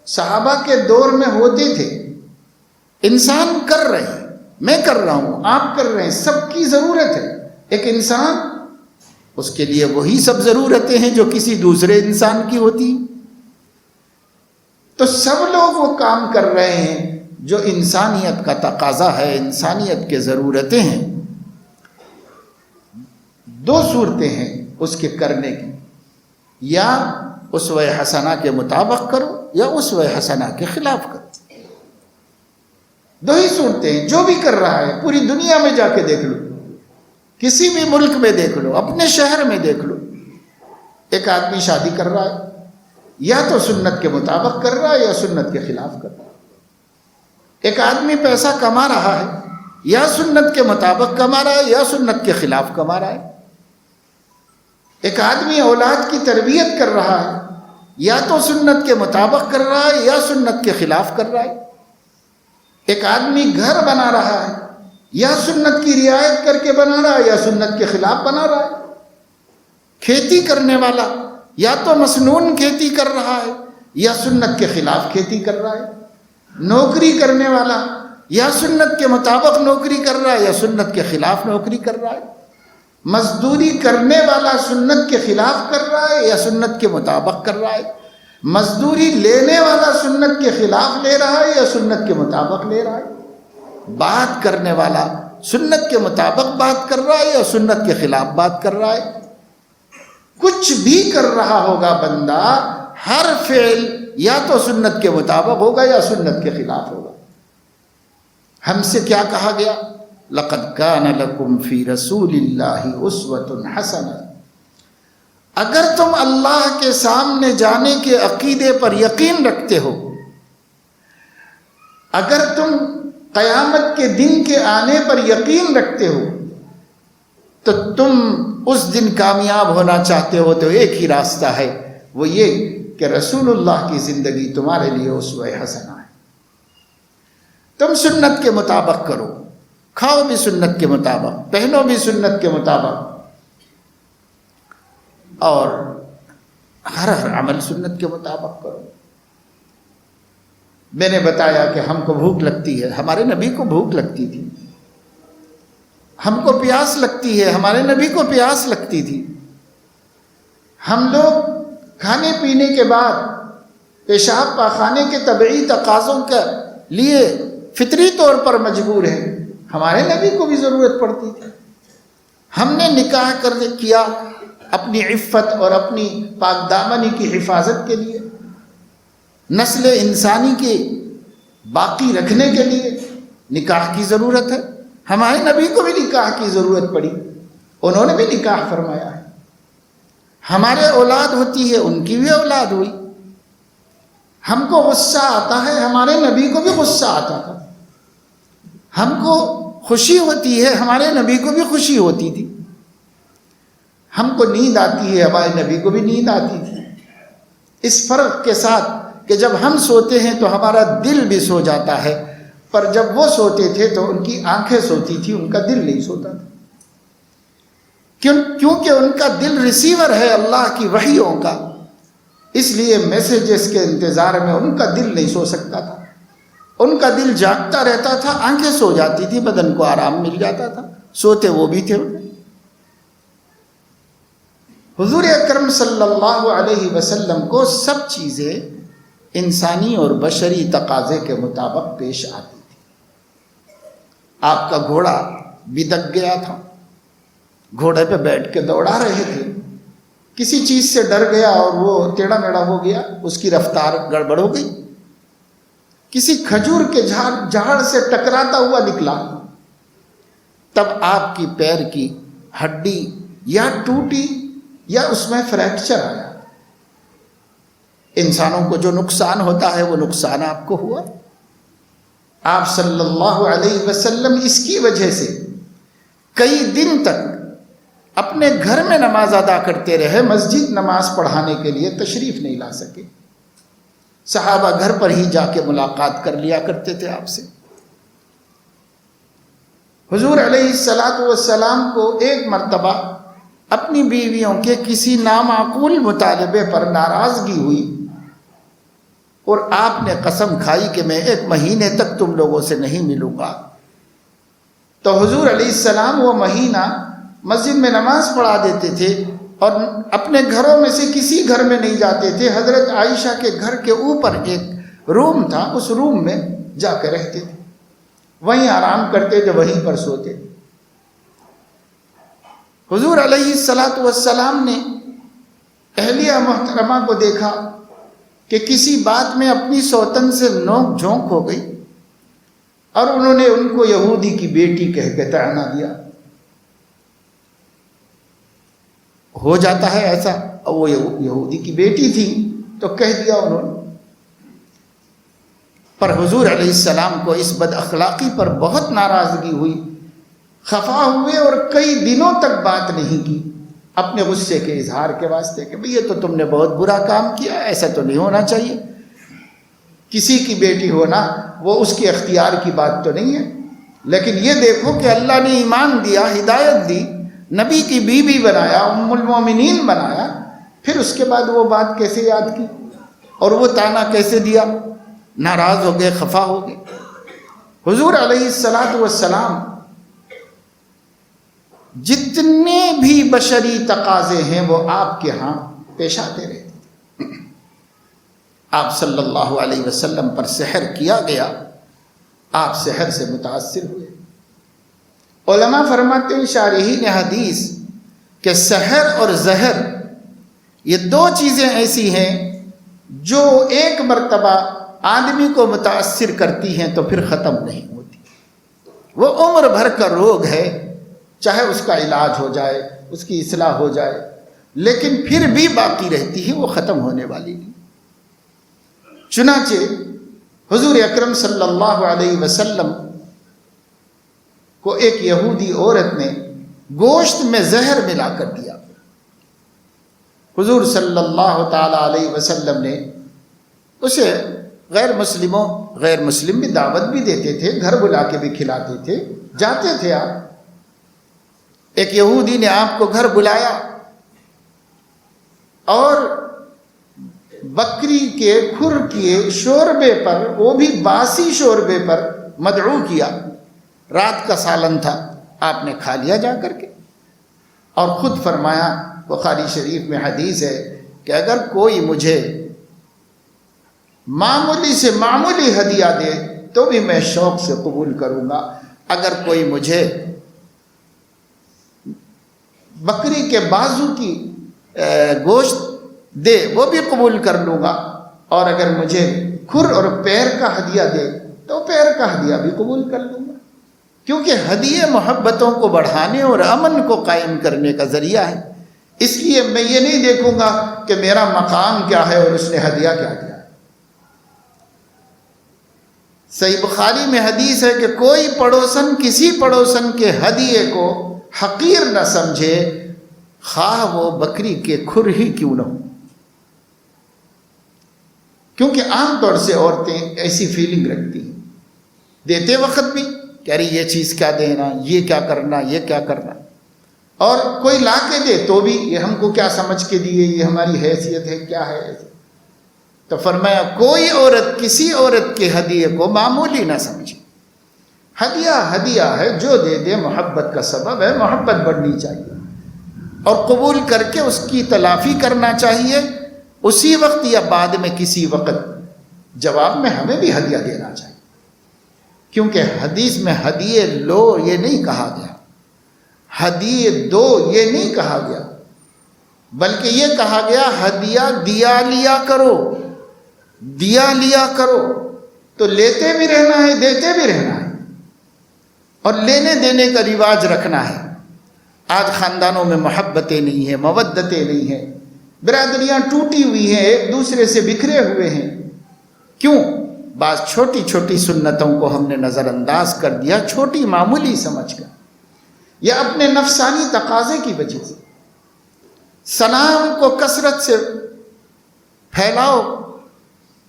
صحابہ کے دور میں ہوتے تھے انسان کر رہے ہیں، میں کر رہا ہوں، آپ کر رہے ہیں، سب کی ضرورت ہے۔ ایک انسان، اس کے لیے وہی سب ضرورتیں ہیں جو کسی دوسرے انسان کی ہوتی ہیں۔ تو سب لوگ وہ کام کر رہے ہیں جو انسانیت کا تقاضا ہے، انسانیت کے ضرورتیں ہیں۔ دو صورتیں ہیں اس کے کرنے کی، یا اسوہ حسنہ کے مطابق کرو یا اسوہ حسنہ کے خلاف کرو۔ دو ہی صورتیں ہیں۔ جو بھی کر رہا ہے پوری دنیا میں جا کے دیکھ لو، کسی بھی ملک میں دیکھ لو، اپنے شہر میں دیکھ لو، ایک آدمی شادی کر رہا ہے، یا تو سنت کے مطابق کر رہا ہے یا سنت کے خلاف کر رہا ہے۔ ایک آدمی پیسہ کما رہا ہے، یا سنت کے مطابق کما رہا ہے یا سنت کے خلاف کما رہا ہے۔ ایک آدمی اولاد کی تربیت کر رہا ہے، یا تو سنت کے مطابق کر رہا ہے یا سنت کے خلاف کر رہا ہے۔ ایک آدمی گھر بنا رہا ہے، یا سنت کی رعایت کر کے بنا رہا ہے یا سنت کے خلاف بنا رہا ہے۔ کھیتی کرنے والا یا تو مسنون کھیتی کر رہا ہے یا سنت کے خلاف کھیتی کر رہا ہے۔ نوکری کرنے والا یا سنت کے مطابق نوکری کر رہا ہے یا سنت کے خلاف نوکری کر رہا ہے۔ مزدوری کرنے والا سنت کے خلاف کر رہا ہے یا سنت کے مطابق کر رہا ہے۔ مزدوری لینے والا سنت کے خلاف لے رہا ہے یا سنت کے مطابق لے رہا ہے۔ بات کرنے والا سنت کے مطابق بات کر رہا ہے یا سنت کے خلاف بات کر رہا ہے؟ کچھ بھی کر رہا ہوگا بندہ، ہر فعل یا تو سنت کے مطابق ہوگا یا سنت کے خلاف ہوگا۔ ہم سے کیا کہا گیا؟ لَقَدْ كَانَ لَكُمْ فِي رَسُولِ اللَّهِ أُسْوَةٌ حَسَنَةٌ، اگر تم اللہ کے سامنے جانے کے عقیدے پر یقین رکھتے ہو، اگر تم قیامت کے دن کے آنے پر یقین رکھتے ہو، تو تم اس دن کامیاب ہونا چاہتے ہو تو ایک ہی راستہ ہے، وہ یہ کہ رسول اللہ کی زندگی تمہارے لیے اسوہ حسنہ ہے۔ تم سنت کے مطابق کرو، کھاؤ بھی سنت کے مطابق، پہنو بھی سنت کے مطابق، اور ہر عمل سنت کے مطابق کرو۔ میں نے بتایا کہ ہم کو بھوک لگتی ہے، ہمارے نبی کو بھوک لگتی تھی، ہم کو پیاس لگتی ہے، ہمارے نبی کو پیاس لگتی تھی۔ ہم لوگ کھانے پینے کے بعد پیشاب پاخانے کے طبعی تقاضوں کے لیے فطری طور پر مجبور ہیں، ہمارے نبی کو بھی ضرورت پڑتی تھی۔ ہم نے نکاح کیا اپنی عفت اور اپنی پاک دامنی کی حفاظت کے لیے، نسل انسانی کے باقی رکھنے کے لیے نکاح کی ضرورت ہے۔ ہمارے نبی کو بھی نکاح کی ضرورت پڑی، انہوں نے بھی نکاح فرمایا ہے۔ ہمارے اولاد ہوتی ہے، ان کی بھی اولاد ہوئی۔ ہم کو غصہ آتا ہے، ہمارے نبی کو بھی غصہ آتا تھا۔ ہم کو خوشی ہوتی ہے، ہمارے نبی کو بھی خوشی ہوتی تھی۔ ہم کو نیند آتی ہے، ہمارے نبی کو بھی نیند آتی تھی، اس فرق کے ساتھ کہ جب ہم سوتے ہیں تو ہمارا دل بھی سو جاتا ہے، پر جب وہ سوتے تھے تو ان کی آنکھیں سوتی تھی، ان کا دل نہیں سوتا تھا، کیونکہ ان کا دل ریسیور ہے اللہ کی وحیوں کا، اس لیے میسیجز کے انتظار میں ان کا دل نہیں سو سکتا تھا، ان کا دل جاگتا رہتا تھا، آنکھیں سو جاتی تھی، بدن کو آرام مل جاتا تھا، سوتے وہ بھی تھے۔ حضور اکرم صلی اللہ علیہ وسلم کو سب چیزیں انسانی اور بشری تقاضے کے مطابق پیش آتی تھی۔ آپ کا گھوڑا بدک گیا تھا، گھوڑے پہ بیٹھ کے دوڑا رہے تھے، کسی چیز سے ڈر گیا اور وہ ٹیڑھا میڑھا ہو گیا، اس کی رفتار گڑبڑ ہو گئی، کسی کھجور کے جھاڑ سے ٹکراتا ہوا نکلا، تب آپ کی پیر کی ہڈی یا ٹوٹی یا اس میں فریکچر آیا۔ انسانوں کو جو نقصان ہوتا ہے وہ نقصان آپ کو ہوا۔ آپ صلی اللہ علیہ وسلم اس کی وجہ سے کئی دن تک اپنے گھر میں نماز ادا کرتے رہے، مسجد نماز پڑھانے کے لیے تشریف نہیں لا سکے۔ صحابہ گھر پر ہی جا کے ملاقات کر لیا کرتے تھے آپ سے۔ حضور علیہ السلام کو ایک مرتبہ اپنی بیویوں کے کسی نامعقول مطالبے پر ناراضگی ہوئی اور آپ نے قسم کھائی کہ میں 1 مہینے تک تم لوگوں سے نہیں ملوں گا۔ تو حضور علیہ السلام وہ مہینہ مسجد میں نماز پڑھا دیتے تھے اور اپنے گھروں میں سے کسی گھر میں نہیں جاتے تھے۔ حضرت عائشہ کے گھر کے اوپر ایک روم تھا، اس روم میں جا کے رہتے تھے، وہیں آرام کرتے تھے، وہیں پر سوتے تھے۔ حضور علیہ السلام نے اہلیہ محترمہ کو دیکھا کہ کسی بات میں اپنی سوتن سے نوک جھونک ہو گئی اور انہوں نے ان کو یہودی کی بیٹی کہہ کے طعنہ دیا۔ ہو جاتا ہے ایسا، اور وہ یہودی کی بیٹی تھی تو کہہ دیا انہوں نے۔ پر حضور علیہ السلام کو اس بد اخلاقی پر بہت ناراضگی ہوئی، خفا ہوئے اور کئی دنوں تک بات نہیں کی اپنے غصے کے اظہار کے واسطے کہ بھئی یہ تو تم نے بہت برا کام کیا، ایسا تو نہیں ہونا چاہیے۔ کسی کی بیٹی ہونا وہ اس کے اختیار کی بات تو نہیں ہے، لیکن یہ دیکھو کہ اللہ نے ایمان دیا، ہدایت دی، نبی کی بیوی بنایا، ام المومنین بنایا، پھر اس کے بعد وہ بات کیسے یاد کی اور وہ طعنہ کیسے دیا؟ ناراض ہو گئے، خفا ہو گئے۔ حضور علیہ السلام جتنے بھی بشری تقاضے ہیں وہ آپ کے ہاں پیش آتے رہتے۔ آپ صلی اللہ علیہ وسلم پر سحر کیا گیا، آپ سحر سے متاثر ہوئے، علماء فرماتے ہیں شارحین حدیث کہ سحر اور زہر یہ دو چیزیں ایسی ہیں جو ایک مرتبہ آدمی کو متاثر کرتی ہیں تو پھر ختم نہیں ہوتی. وہ عمر بھر کا روگ ہے، چاہے اس کا علاج ہو جائے، اس کی اصلاح ہو جائے، لیکن پھر بھی باقی رہتی ہے، وہ ختم ہونے والی نہیں. چنانچہ حضور اکرم صلی اللہ علیہ وسلم کو ایک یہودی عورت نے گوشت میں زہر ملا کر دیا. حضور صلی اللہ تعالی علیہ وسلم نے اسے غیر مسلم بھی دعوت بھی دیتے تھے، گھر بلا کے بھی کھلاتے تھے، جاتے تھے آپ. ایک یہودی نے آپ کو گھر بلایا اور بکری کے کھر کیے شوربے پر، وہ بھی باسی شوربے پر مدعو کیا. رات کا سالن تھا، آپ نے کھا لیا جا کر کے، اور خود فرمایا، بخاری شریف میں حدیث ہے کہ اگر کوئی مجھے معمولی سے معمولی ہدیہ دے تو بھی میں شوق سے قبول کروں گا، اگر کوئی مجھے بکری کے بازو کی گوشت دے وہ بھی قبول کر لوں گا، اور اگر مجھے کھر اور پیر کا ہدیہ دے تو پیر کا ہدیہ بھی قبول کر لوں گا، کیونکہ ہدیے محبتوں کو بڑھانے اور امن کو قائم کرنے کا ذریعہ ہے. اس لیے میں یہ نہیں دیکھوں گا کہ میرا مقام کیا ہے اور اس نے ہدیہ کیا دیا. صحیح بخاری میں حدیث ہے کہ کوئی پڑوسن کسی پڑوسن کے ہدیے کو حقیر نہ سمجھے، خواہ وہ بکری کے کھر ہی کیوں نہ ہو. کیونکہ عام طور سے عورتیں ایسی فیلنگ رکھتی ہیں دیتے وقت بھی کہ ارے یہ چیز کیا دینا، یہ کیا کرنا، یہ کیا کرنا، اور کوئی لا کے دے تو بھی یہ ہم کو کیا سمجھ کے دیے، یہ ہماری حیثیت ہے، کیا ہے. تو فرمایا کوئی عورت کسی عورت کے ہدیے کو معمولی نہ سمجھے. ہدیہ ہے، جو دے دے محبت کا سبب ہے، محبت بڑھنی چاہیے اور قبول کر کے اس کی تلافی کرنا چاہیے اسی وقت یا بعد میں کسی وقت. جواب میں ہمیں بھی ہدیہ دینا چاہیے، کیونکہ حدیث میں ہدیے لو یہ نہیں کہا گیا، ہدیے دو یہ نہیں کہا گیا، بلکہ یہ کہا گیا ہدیہ دیا لیا کرو، دیا لیا کرو. تو لیتے بھی رہنا ہے، دیتے بھی رہنا ہے، اور لینے دینے کا رواج رکھنا ہے. آج خاندانوں میں محبتیں نہیں ہیں، مودتیں نہیں ہیں، برادریاں ٹوٹی ہوئی ہیں، ایک دوسرے سے بکھرے ہوئے ہیں. کیوں؟ بعض چھوٹی چھوٹی سنتوں کو ہم نے نظر انداز کر دیا، چھوٹی معمولی سمجھ کر، یا اپنے نفسانی تقاضے کی وجہ سے. سلام کو کثرت سے پھیلاؤ،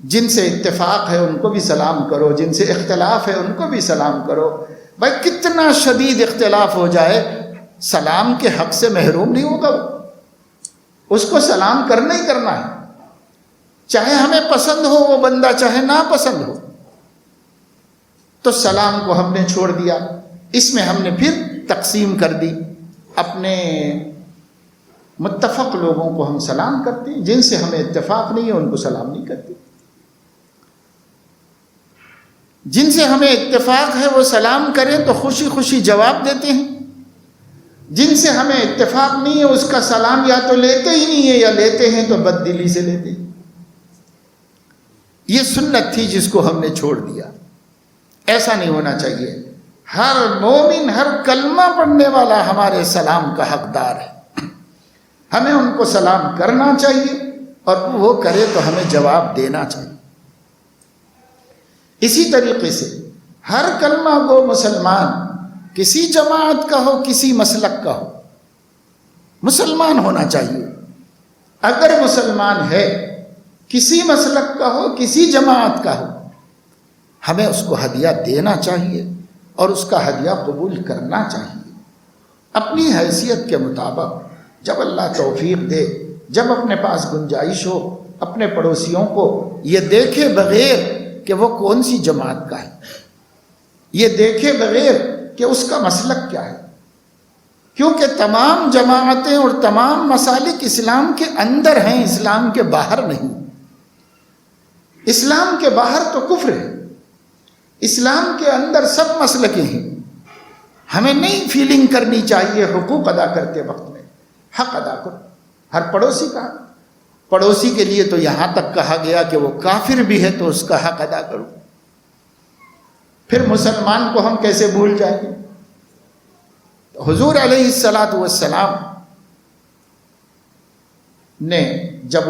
جن سے اتفاق ہے ان کو بھی سلام کرو، جن سے اختلاف ہے ان کو بھی سلام کرو. بھائی کتنا شدید اختلاف ہو جائے، سلام کے حق سے محروم نہیں ہوگا، اس کو سلام کرنا ہی کرنا ہے، چاہے ہمیں پسند ہو وہ بندہ، چاہے نا پسند ہو. تو سلام کو ہم نے چھوڑ دیا، اس میں ہم نے پھر تقسیم کر دی. اپنے متفق لوگوں کو ہم سلام کرتے ہیں، جن سے ہمیں اتفاق نہیں ہے ان کو سلام نہیں کرتے. جن سے ہمیں اتفاق ہے وہ سلام کریں تو خوشی خوشی جواب دیتے ہیں، جن سے ہمیں اتفاق نہیں ہے اس کا سلام یا تو لیتے ہی نہیں ہے، یا لیتے ہیں تو بد دلی سے لیتے ہیں. یہ سنت تھی جس کو ہم نے چھوڑ دیا. ایسا نہیں ہونا چاہیے. ہر مومن، ہر کلمہ پڑھنے والا ہمارے سلام کا حقدار ہے، ہمیں ان کو سلام کرنا چاہیے، اور وہ کرے تو ہمیں جواب دینا چاہیے. اسی طریقے سے ہر کلمہ گو مسلمان، کسی جماعت کا ہو کسی مسلک کا ہو، مسلمان ہونا چاہیے. اگر مسلمان ہے، کسی مسلک کا ہو کسی جماعت کا ہو، ہمیں اس کو ہدیہ دینا چاہیے اور اس کا ہدیہ قبول کرنا چاہیے اپنی حیثیت کے مطابق. جب اللہ توفیق دے، جب اپنے پاس گنجائش ہو، اپنے پڑوسیوں کو یہ دیکھے بغیر کہ وہ کون سی جماعت کا ہے، یہ دیکھے بغیر کہ اس کا مسلک کیا ہے، کیونکہ تمام جماعتیں اور تمام مسالک اسلام کے اندر ہیں، اسلام کے باہر نہیں. اسلام کے باہر تو کفر ہے، اسلام کے اندر سب مسلکیں ہیں. ہمیں نہیں فیلنگ کرنی چاہیے حقوق ادا کرتے وقت میں، حق ادا کرو۔ ہر پڑوسی کا، پڑوسی کے لیے تو یہاں تک کہا گیا کہ وہ کافر بھی ہے تو اس کا حق ادا کرو، پھر مسلمان کو ہم کیسے بھول جائیں گے؟ حضور علیہ الصلاۃ والسلام نے جب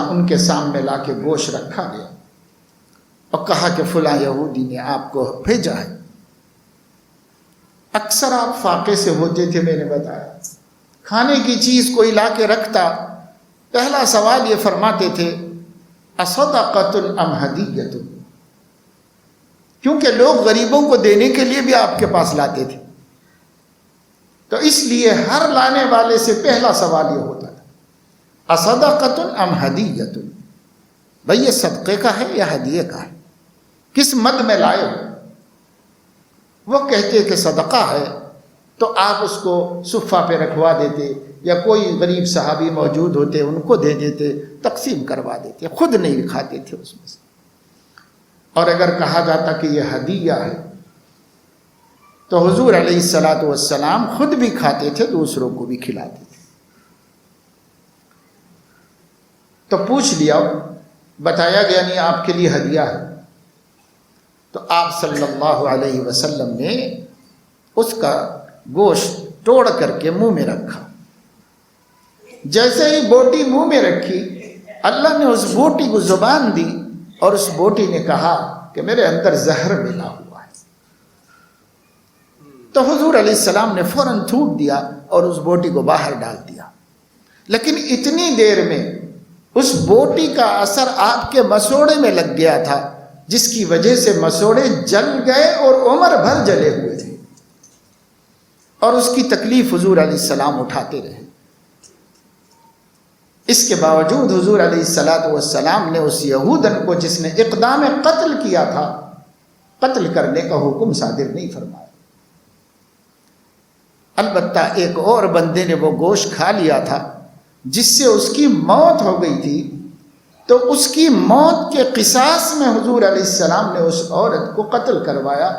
ان کے سامنے لا کے گوشت رکھا گیا اور کہا کہ فلاں یہودی نے آپ کو بھیجا ہے، اکثر آپ فاقے سے ہوتے تھے، میں نے بتایا، کھانے کی چیز کوئی لا کے رکھتا، پہلا سوال یہ فرماتے تھے اصدقۃ ام ہدیۃ، کیونکہ لوگ غریبوں کو دینے کے لیے بھی آپ کے پاس لاتے تھے، تو اس لیے ہر لانے والے سے پہلا سوال یہ ہوتا تھا اصدقۃ ام ہدیۃ، بھئی یہ صدقے کا ہے یا ہدیے کا ہے، کس مد میں لائے ہو؟ وہ کہتے کہ صدقہ ہے تو آپ اس کو صفہ پہ رکھوا دیتے، یا کوئی غریب صحابی موجود ہوتے ان کو دے دیتے، تقسیم کروا دیتے، خود نہیں کھاتے تھے اس میں سے۔ اور اگر کہا جاتا کہ یہ ہدیہ ہے تو حضور علیہ الصلاۃ والسلام خود بھی کھاتے تھے، دوسروں کو بھی کھلاتے تھے۔ تو پوچھ لیا، بتایا گیا نہیں آپ کے لیے ہدیہ ہے، تو آپ صلی اللہ علیہ وسلم نے اس کا گوشت توڑ کر کے منہ میں رکھا، جیسے ہی بوٹی منہ میں رکھی، اللہ نے اس بوٹی کو زبان دی اور اس بوٹی نے کہا کہ میرے اندر زہر ملا ہوا ہے، تو حضور علیہ السلام نے فوراً تھوک دیا اور اس بوٹی کو باہر ڈال دیا، لیکن اتنی دیر میں اس بوٹی کا اثر آپ کے مسوڑے میں لگ گیا تھا، جس کی وجہ سے مسوڑے جل گئے اور عمر بھر جلے ہوئے تھے، اور اس کی تکلیف حضور علیہ السلام اٹھاتے رہے۔ اس کے باوجود حضور علیہ الصلاۃ والسلام نے اس یہودن کو جس نے اقدام قتل کیا تھا، قتل کرنے کا حکم صادر نہیں فرمایا۔ البتہ ایک اور بندے نے وہ گوشت کھا لیا تھا جس سے اس کی موت ہو گئی تھی، تو اس کی موت کے قصاص میں حضور علیہ السلام نے اس عورت کو قتل کروایا،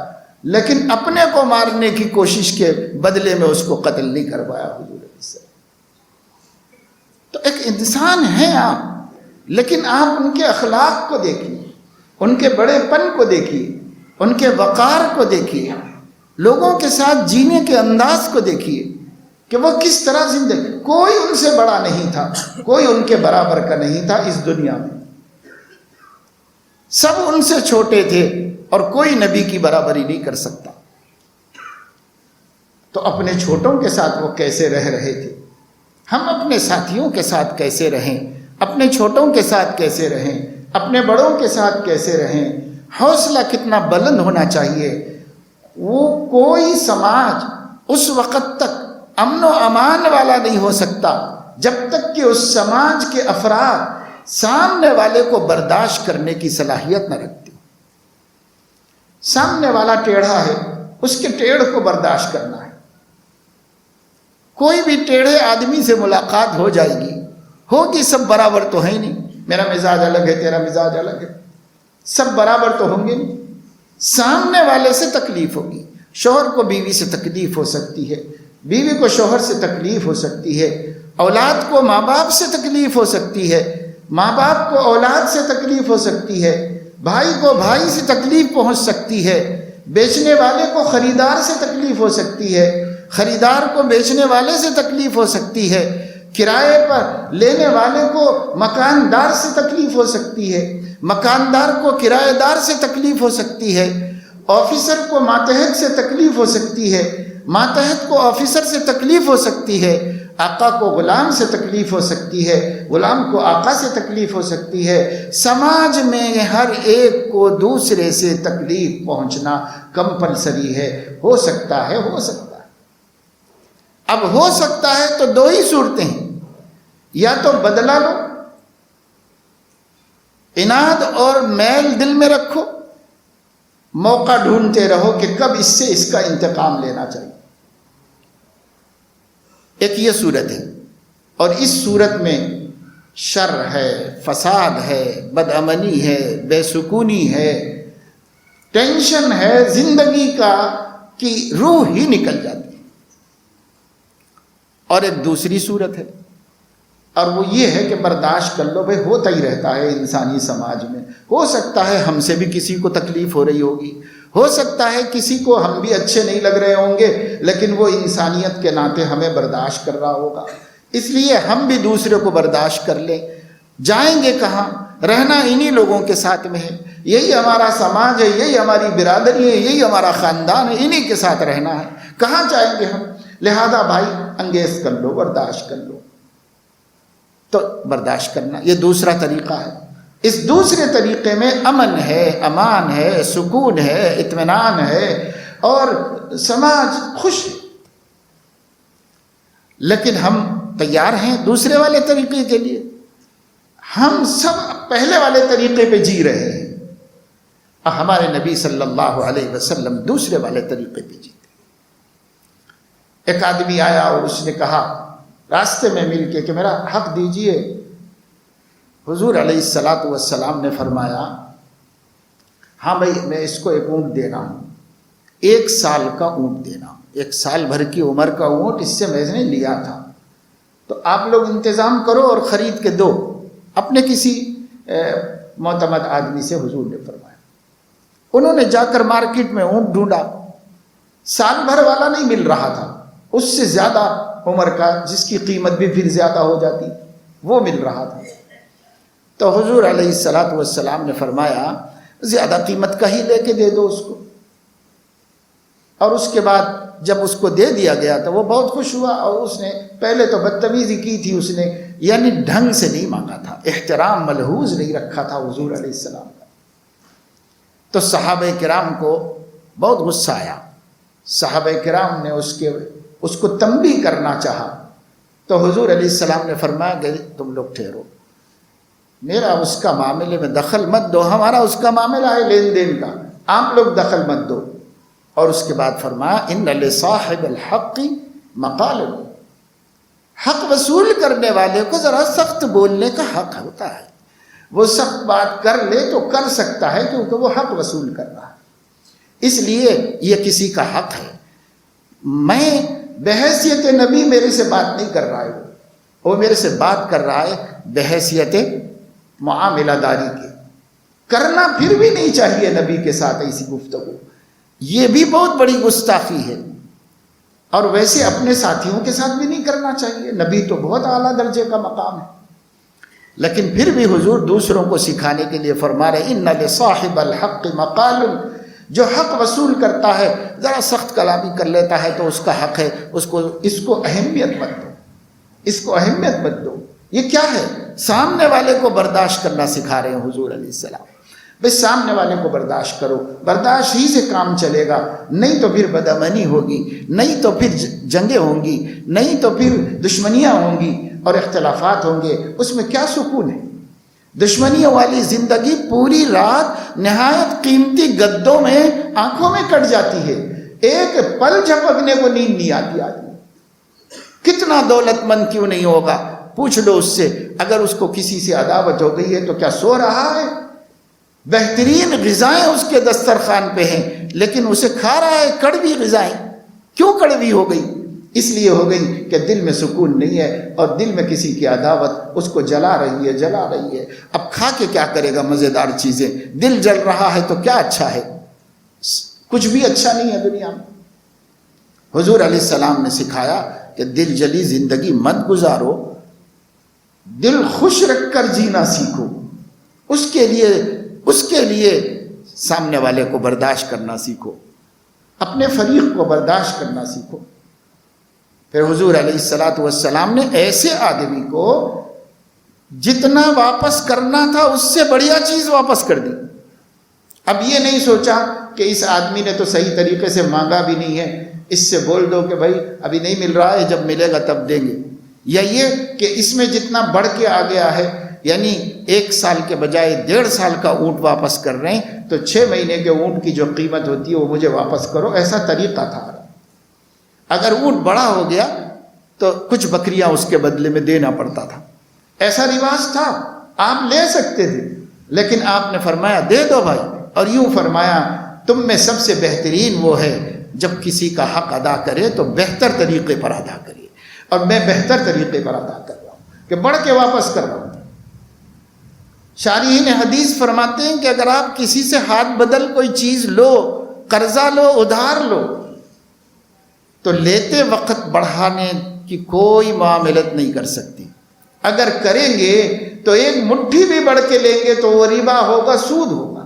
لیکن اپنے کو مارنے کی کوشش کے بدلے میں اس کو قتل نہیں کروایا حضور علیہ السلام۔ تو ایک انسان ہیں آپ، لیکن آپ ان کے اخلاق کو دیکھیے، ان کے بڑے پن کو دیکھیے، ان کے وقار کو دیکھیے، لوگوں کے ساتھ جینے کے انداز کو دیکھیے کہ وہ کس طرح زندگی، کوئی ان سے بڑا نہیں تھا، کوئی ان کے برابر کا نہیں تھا اس دنیا میں، سب ان سے چھوٹے تھے اور کوئی نبی کی برابری نہیں کر سکتا۔ تو اپنے چھوٹوں کے ساتھ وہ کیسے رہ رہے تھے، ہم اپنے ساتھیوں کے ساتھ کیسے رہیں، اپنے چھوٹوں کے ساتھ کیسے رہیں، اپنے بڑوں کے ساتھ کیسے رہیں، حوصلہ کتنا بلند ہونا چاہیے۔ وہ کوئی سماج اس وقت تک امن و امان والا نہیں ہو سکتا جب تک کہ اس سماج کے افراد سامنے والے کو برداشت کرنے کی صلاحیت نہ رکھتے۔ سامنے والا ٹیڑھا ہے، اس کے ٹیڑھ کو برداشت کرنا ہے۔ کوئی بھی ٹیڑھے آدمی سے ملاقات ہو جائے گی، ہوگی، سب برابر تو ہے ہی نہیں، میرا مزاج الگ ہے، تیرا مزاج الگ ہے، سب برابر تو ہوں گے نہیں۔ سامنے والے سے تکلیف ہوگی، شوہر کو بیوی سے تکلیف ہو سکتی ہے، بیوی کو شوہر سے تکلیف ہو سکتی ہے، اولاد کو ماں باپ سے تکلیف ہو سکتی ہے، ماں باپ کو اولاد سے تکلیف ہو سکتی ہے، بھائی کو بھائی سے تکلیف پہنچ سکتی ہے، بیچنے والے کو خریدار سے تکلیف ہو سکتی ہے، خریدار کو بیچنے والے سے تکلیف ہو سکتی ہے، کرائے پر لینے والے کو مکاندار سے تکلیف ہو سکتی ہے، مکاندار کو کرایہ دار سے تکلیف ہو سکتی ہے، آفیسر کو ماتحت سے تکلیف ہو سکتی ہے، ماتحت کو آفیسر سے تکلیف ہو سکتی ہے، آقا کو غلام سے تکلیف ہو سکتی ہے، غلام کو آقا سے تکلیف ہو سکتی ہے۔ سماج میں ہر ایک کو دوسرے سے تکلیف پہنچنا کمپلسری ہے، ہو سکتا ہے، ہو سکتا ہے۔ اب ہو سکتا ہے تو دو ہی صورتیں ہیں، یا تو بدلہ لو، عناد اور میل دل میں رکھو، موقع ڈھونڈتے رہو کہ کب اس سے اس کا انتقام لینا چاہیے۔ ایک یہ صورت ہے، اور اس صورت میں شر ہے، فساد ہے، بدامنی ہے، بے سکونی ہے، ٹینشن ہے، زندگی کا کی روح ہی نکل جاتی ہے۔ اور ایک دوسری صورت ہے، اور وہ یہ ہے کہ برداشت کر لو بھائی، ہوتا ہی رہتا ہے انسانی سماج میں، ہو سکتا ہے ہم سے بھی کسی کو تکلیف ہو رہی ہوگی، ہو سکتا ہے کسی کو ہم بھی اچھے نہیں لگ رہے ہوں گے، لیکن وہ انسانیت کے ناطے ہمیں برداشت کر رہا ہوگا، اس لیے ہم بھی دوسرے کو برداشت کر لیں۔ جائیں گے کہاں؟ رہنا انہی لوگوں کے ساتھ میں ہے، یہی ہمارا سماج ہے، یہی ہماری برادری ہے، یہی ہمارا خاندان ہے، انہی کے ساتھ رہنا ہے، کہاں جائیں گے ہم؟ لہذا بھائی انگیز کر لو، برداشت کر لو۔ تو برداشت کرنا یہ دوسرا طریقہ ہے۔ اس دوسرے طریقے میں امن ہے، امان ہے، سکون ہے، اطمینان ہے، اور سماج خوش ہے۔ لیکن ہم تیار ہیں دوسرے والے طریقے کے لیے؟ ہم سب پہلے والے طریقے پہ جی رہے ہیں، اور ہمارے نبی صلی اللہ علیہ وسلم دوسرے والے طریقے پہ جیتے۔ ایک آدمی آیا اور اس نے کہا راستے میں مل کے کہ میرا حق دیجئے۔ حضور علیہ السلام نے فرمایا ہاں بھائی، میں اس کو ایک اونٹ دے رہا ہوں، 1 سال کا اونٹ دینا، 1 سال بھر کی عمر کا اونٹ اس سے میں نے لیا تھا، تو آپ لوگ انتظام کرو اور خرید کے دو، اپنے کسی معتمد آدمی سے حضور نے فرمایا۔ انہوں نے جا کر مارکیٹ میں اونٹ ڈھونڈا، سال بھر والا نہیں مل رہا تھا، اس سے زیادہ عمر کا جس کی قیمت بھی پھر زیادہ ہو جاتی وہ مل رہا تھا۔ تو حضور علیہ السلام نے فرمایا زیادہ قیمت کا ہی لے کے دے دو اس کو۔ اور اس کے بعد جب اس کو دے دیا گیا تو وہ بہت خوش ہوا، اور اس نے پہلے تو بدتمیزی کی تھی، اس نے یعنی ڈھنگ سے نہیں مانگا تھا، احترام ملحوظ نہیں رکھا تھا حضور علیہ السلام کا۔ تو صحابہ کرام کو بہت غصہ آیا، صحابہ کرام نے اس کو تنبیہ کرنا چاہا، تو حضور علیہ السلام نے فرمایا کہ تم لوگ ٹھہرو، میرا اس کا معاملے میں دخل مت دو، ہمارا اس کا معاملہ ہے لین دین کا، آپ لوگ دخل مت دو۔ اور اس کے بعد فرمایا ان لصاحب الحق مقال، حق وصول کرنے والے کو ذرا سخت بولنے کا حق ہوتا ہے، وہ سخت بات کر لے تو کر سکتا ہے کیونکہ وہ حق وصول کر رہا ہے، اس لیے یہ کسی کا حق ہے۔ میں بحیثیت نبی میرے سے بات نہیں کر رہا ہے، وہ میرے سے بات کر رہا ہے بحیثیت معاملہ داری کے، کرنا پھر بھی نہیں چاہیے نبی کے ساتھ ایسی گفتگو، یہ بھی بہت بڑی گستاخی ہے، اور ویسے اپنے ساتھیوں کے ساتھ بھی نہیں کرنا چاہیے، نبی تو بہت اعلیٰ درجے کا مقام ہے۔ لیکن پھر بھی حضور دوسروں کو سکھانے کے لیے فرما رہے ان لصاحب الحق مقال، جو حق وصول کرتا ہے ذرا سخت کلامی کر لیتا ہے تو اس کا حق ہے، اس کو اہمیت مت دو، اس کو اہمیت مت دو۔ یہ کیا ہے؟ سامنے والے کو برداشت کرنا سکھا رہے ہیں حضور علیہ السلام۔ بس سامنے والے کو برداشت کرو، برداشت ہی سے کام چلے گا، نہیں تو پھر بدامنی ہوگی، نہیں تو پھر جنگیں ہوں گی، نہیں تو پھر دشمنیاں ہوں گی اور اختلافات ہوں گے، اس میں کیا سکون ہے؟ دشمنیوں والی زندگی پوری رات نہایت قیمتی گدوں میں آنکھوں میں کٹ جاتی ہے، ایک پل جھپکنے کو نیند نہیں آتی آدمی، کتنا دولت مند کیوں نہیں ہوگا، پوچھ لو اس سے، اگر اس کو کسی سے عداوت ہو گئی ہے تو کیا سو رہا ہے؟ بہترین غذائیں اس کے دسترخوان پہ ہیں لیکن اسے کھا رہا ہے کڑوی غذائیں، کیوں کڑوی ہو گئی؟ اس لیے ہو گئی کہ دل میں سکون نہیں ہے، اور دل میں کسی کی عداوت اس کو جلا رہی ہے۔ اب کھا کے کیا کرے گا مزیدار چیزیں؟ دل جل رہا ہے تو کیا اچھا ہے؟ کچھ بھی اچھا نہیں ہے دنیا میں۔ حضور علیہ السلام نے سکھایا کہ دل جلی زندگی مت گزارو، دل خوش رکھ کر جینا سیکھو، اس کے لیے سامنے والے کو برداشت کرنا سیکھو، اپنے فریق کو برداشت کرنا سیکھو۔ پھر حضور علیہ السلام نے ایسے آدمی کو جتنا واپس کرنا تھا اس سے بڑھیا چیز واپس کر دی۔ اب یہ نہیں سوچا کہ اس آدمی نے تو صحیح طریقے سے مانگا بھی نہیں ہے، اس سے بول دو کہ بھائی ابھی نہیں مل رہا ہے، جب ملے گا تب دیں گے، یا یہ کہ اس میں جتنا بڑھ کے آ گیا ہے، یعنی 1 سال کے بجائے 1.5 سال کا اونٹ واپس کر رہے ہیں تو 6 مہینے کے اونٹ کی جو قیمت ہوتی ہے وہ مجھے واپس کرو، ایسا طریقہ تھا۔ اگر اونٹ بڑا ہو گیا تو کچھ بکریاں اس کے بدلے میں دینا پڑتا تھا، ایسا رواج تھا، آپ لے سکتے تھے، لیکن آپ نے فرمایا دے دو بھائی، اور یوں فرمایا تم میں سب سے بہترین وہ ہے جب کسی کا حق ادا کرے تو بہتر طریقے پر ادا کرے، اور میں بہتر طریقے پر ادا کر رہا ہوں کہ بڑھ کے واپس کر رہا ہوں۔ شارحین حدیث فرماتے ہیں کہ اگر آپ کسی سے ہاتھ بدل کوئی چیز لو، قرضہ لو، ادھار لو، تو لیتے وقت بڑھانے کی کوئی معاملت نہیں کر سکتی۔ اگر کریں گے تو ایک مٹھی بھی بڑھ کے لیں گے تو وہ ربا ہوگا، سود ہوگا۔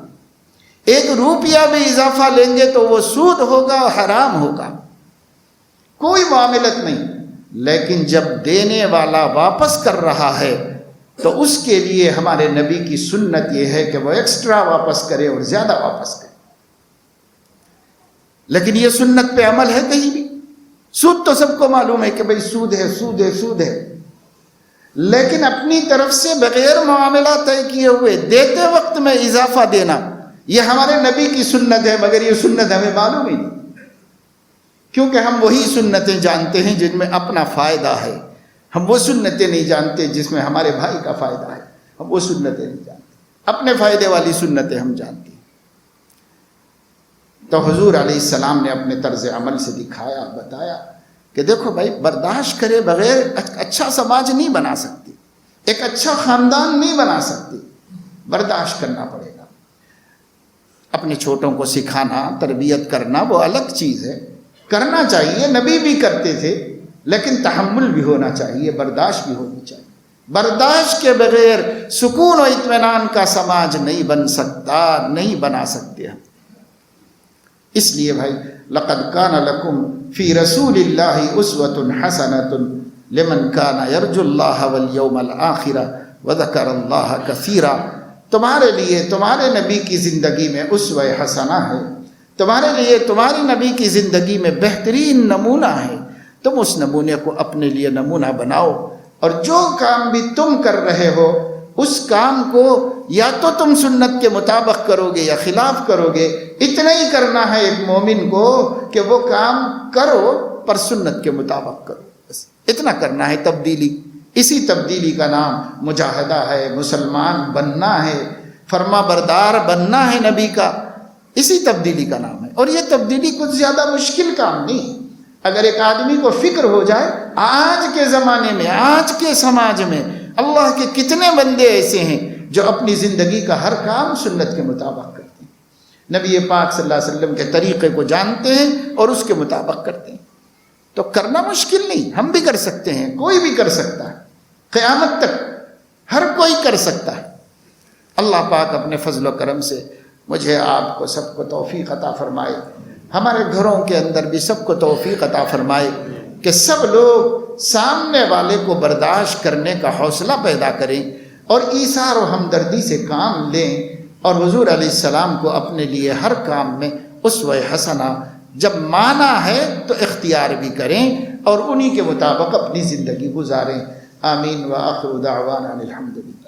ایک روپیہ بھی اضافہ لیں گے تو وہ سود ہوگا، حرام ہوگا، کوئی معاملت نہیں۔ لیکن جب دینے والا واپس کر رہا ہے تو اس کے لیے ہمارے نبی کی سنت یہ ہے کہ وہ ایکسٹرا واپس کرے اور زیادہ واپس کرے۔ لیکن یہ سنت پہ عمل ہے کہیں بھی؟ سود تو سب کو معلوم ہے کہ بھئی سود ہے، سود ہے، سود ہے، لیکن اپنی طرف سے بغیر معاملہ طے کیے ہوئے دیتے وقت میں اضافہ دینا، یہ ہمارے نبی کی سنت ہے، مگر یہ سنت ہمیں معلوم ہی نہیں، کیونکہ ہم وہی سنتیں جانتے ہیں جن میں اپنا فائدہ ہے۔ ہم وہ سنتیں نہیں جانتے جس میں ہمارے بھائی کا فائدہ ہے، ہم وہ سنتیں نہیں جانتے، اپنے فائدے والی سنتیں ہم جانتے ہیں۔ تو حضور علیہ السلام نے اپنے طرز عمل سے دکھایا، بتایا کہ دیکھو بھائی، برداشت کرے بغیر اچھا سماج نہیں بنا سکتی، ایک اچھا خاندان نہیں بنا سکتی، برداشت کرنا پڑے گا۔ اپنے چھوٹوں کو سکھانا، تربیت کرنا وہ الگ چیز ہے، کرنا چاہیے، نبی بھی کرتے تھے، لیکن تحمل بھی ہونا چاہیے، برداشت بھی ہونی چاہیے۔ برداشت کے بغیر سکون و اطمینان کا سماج نہیں بن سکتا، نہیں بنا سکتے ہم۔ اس لیے بھائی، لقد کان لکم فی رسول اللہ اسوۃ حسنۃ لمن کان یرجو اللہ والیوم الآخر وذکر اللہ کثیرا۔ تمہارے لیے تمہارے نبی کی زندگی میں اسوہ حسنہ ہے، تمہارے لیے تمہاری نبی کی زندگی میں بہترین نمونہ ہے۔ تم اس نمونے کو اپنے لیے نمونہ بناؤ، اور جو کام بھی تم کر رہے ہو اس کام کو یا تو تم سنت کے مطابق کرو گے یا خلاف کرو گے۔ اتنا ہی کرنا ہے ایک مومن کو کہ وہ کام کرو پر سنت کے مطابق کرو، بس اتنا کرنا ہے تبدیلی۔ اسی تبدیلی کا نام مجاہدہ ہے، مسلمان بننا ہے، فرما بردار بننا ہے نبی کا، اسی تبدیلی کا نام ہے۔ اور یہ تبدیلی کچھ زیادہ مشکل کام نہیں۔ اگر ایک آدمی کو فکر ہو جائے، آج کے زمانے میں، آج کے سماج میں اللہ کے کتنے بندے ایسے ہیں جو اپنی زندگی کا ہر کام سنت کے مطابق کرتے ہیں، نبی پاک صلی اللہ علیہ وسلم کے طریقے کو جانتے ہیں اور اس کے مطابق کرتے ہیں۔ تو کرنا مشکل نہیں، ہم بھی کر سکتے ہیں، کوئی بھی کر سکتا ہے، قیامت تک ہر کوئی کر سکتا ہے۔ اللہ پاک اپنے فضل و کرم سے مجھے، آپ کو، سب کو توفیق عطا فرمائے، ہمارے گھروں کے اندر بھی سب کو توفیق عطا فرمائے کہ سب لوگ سامنے والے کو برداشت کرنے کا حوصلہ پیدا کریں اور ایثار و ہمدردی سے کام لیں، اور حضور علیہ السلام کو اپنے لیے ہر کام میں اسوہ حسنہ جب مانا ہے تو اختیار بھی کریں اور انہی کے مطابق اپنی زندگی گزاریں۔ آمین وآخر دعوانا الحمدللہ۔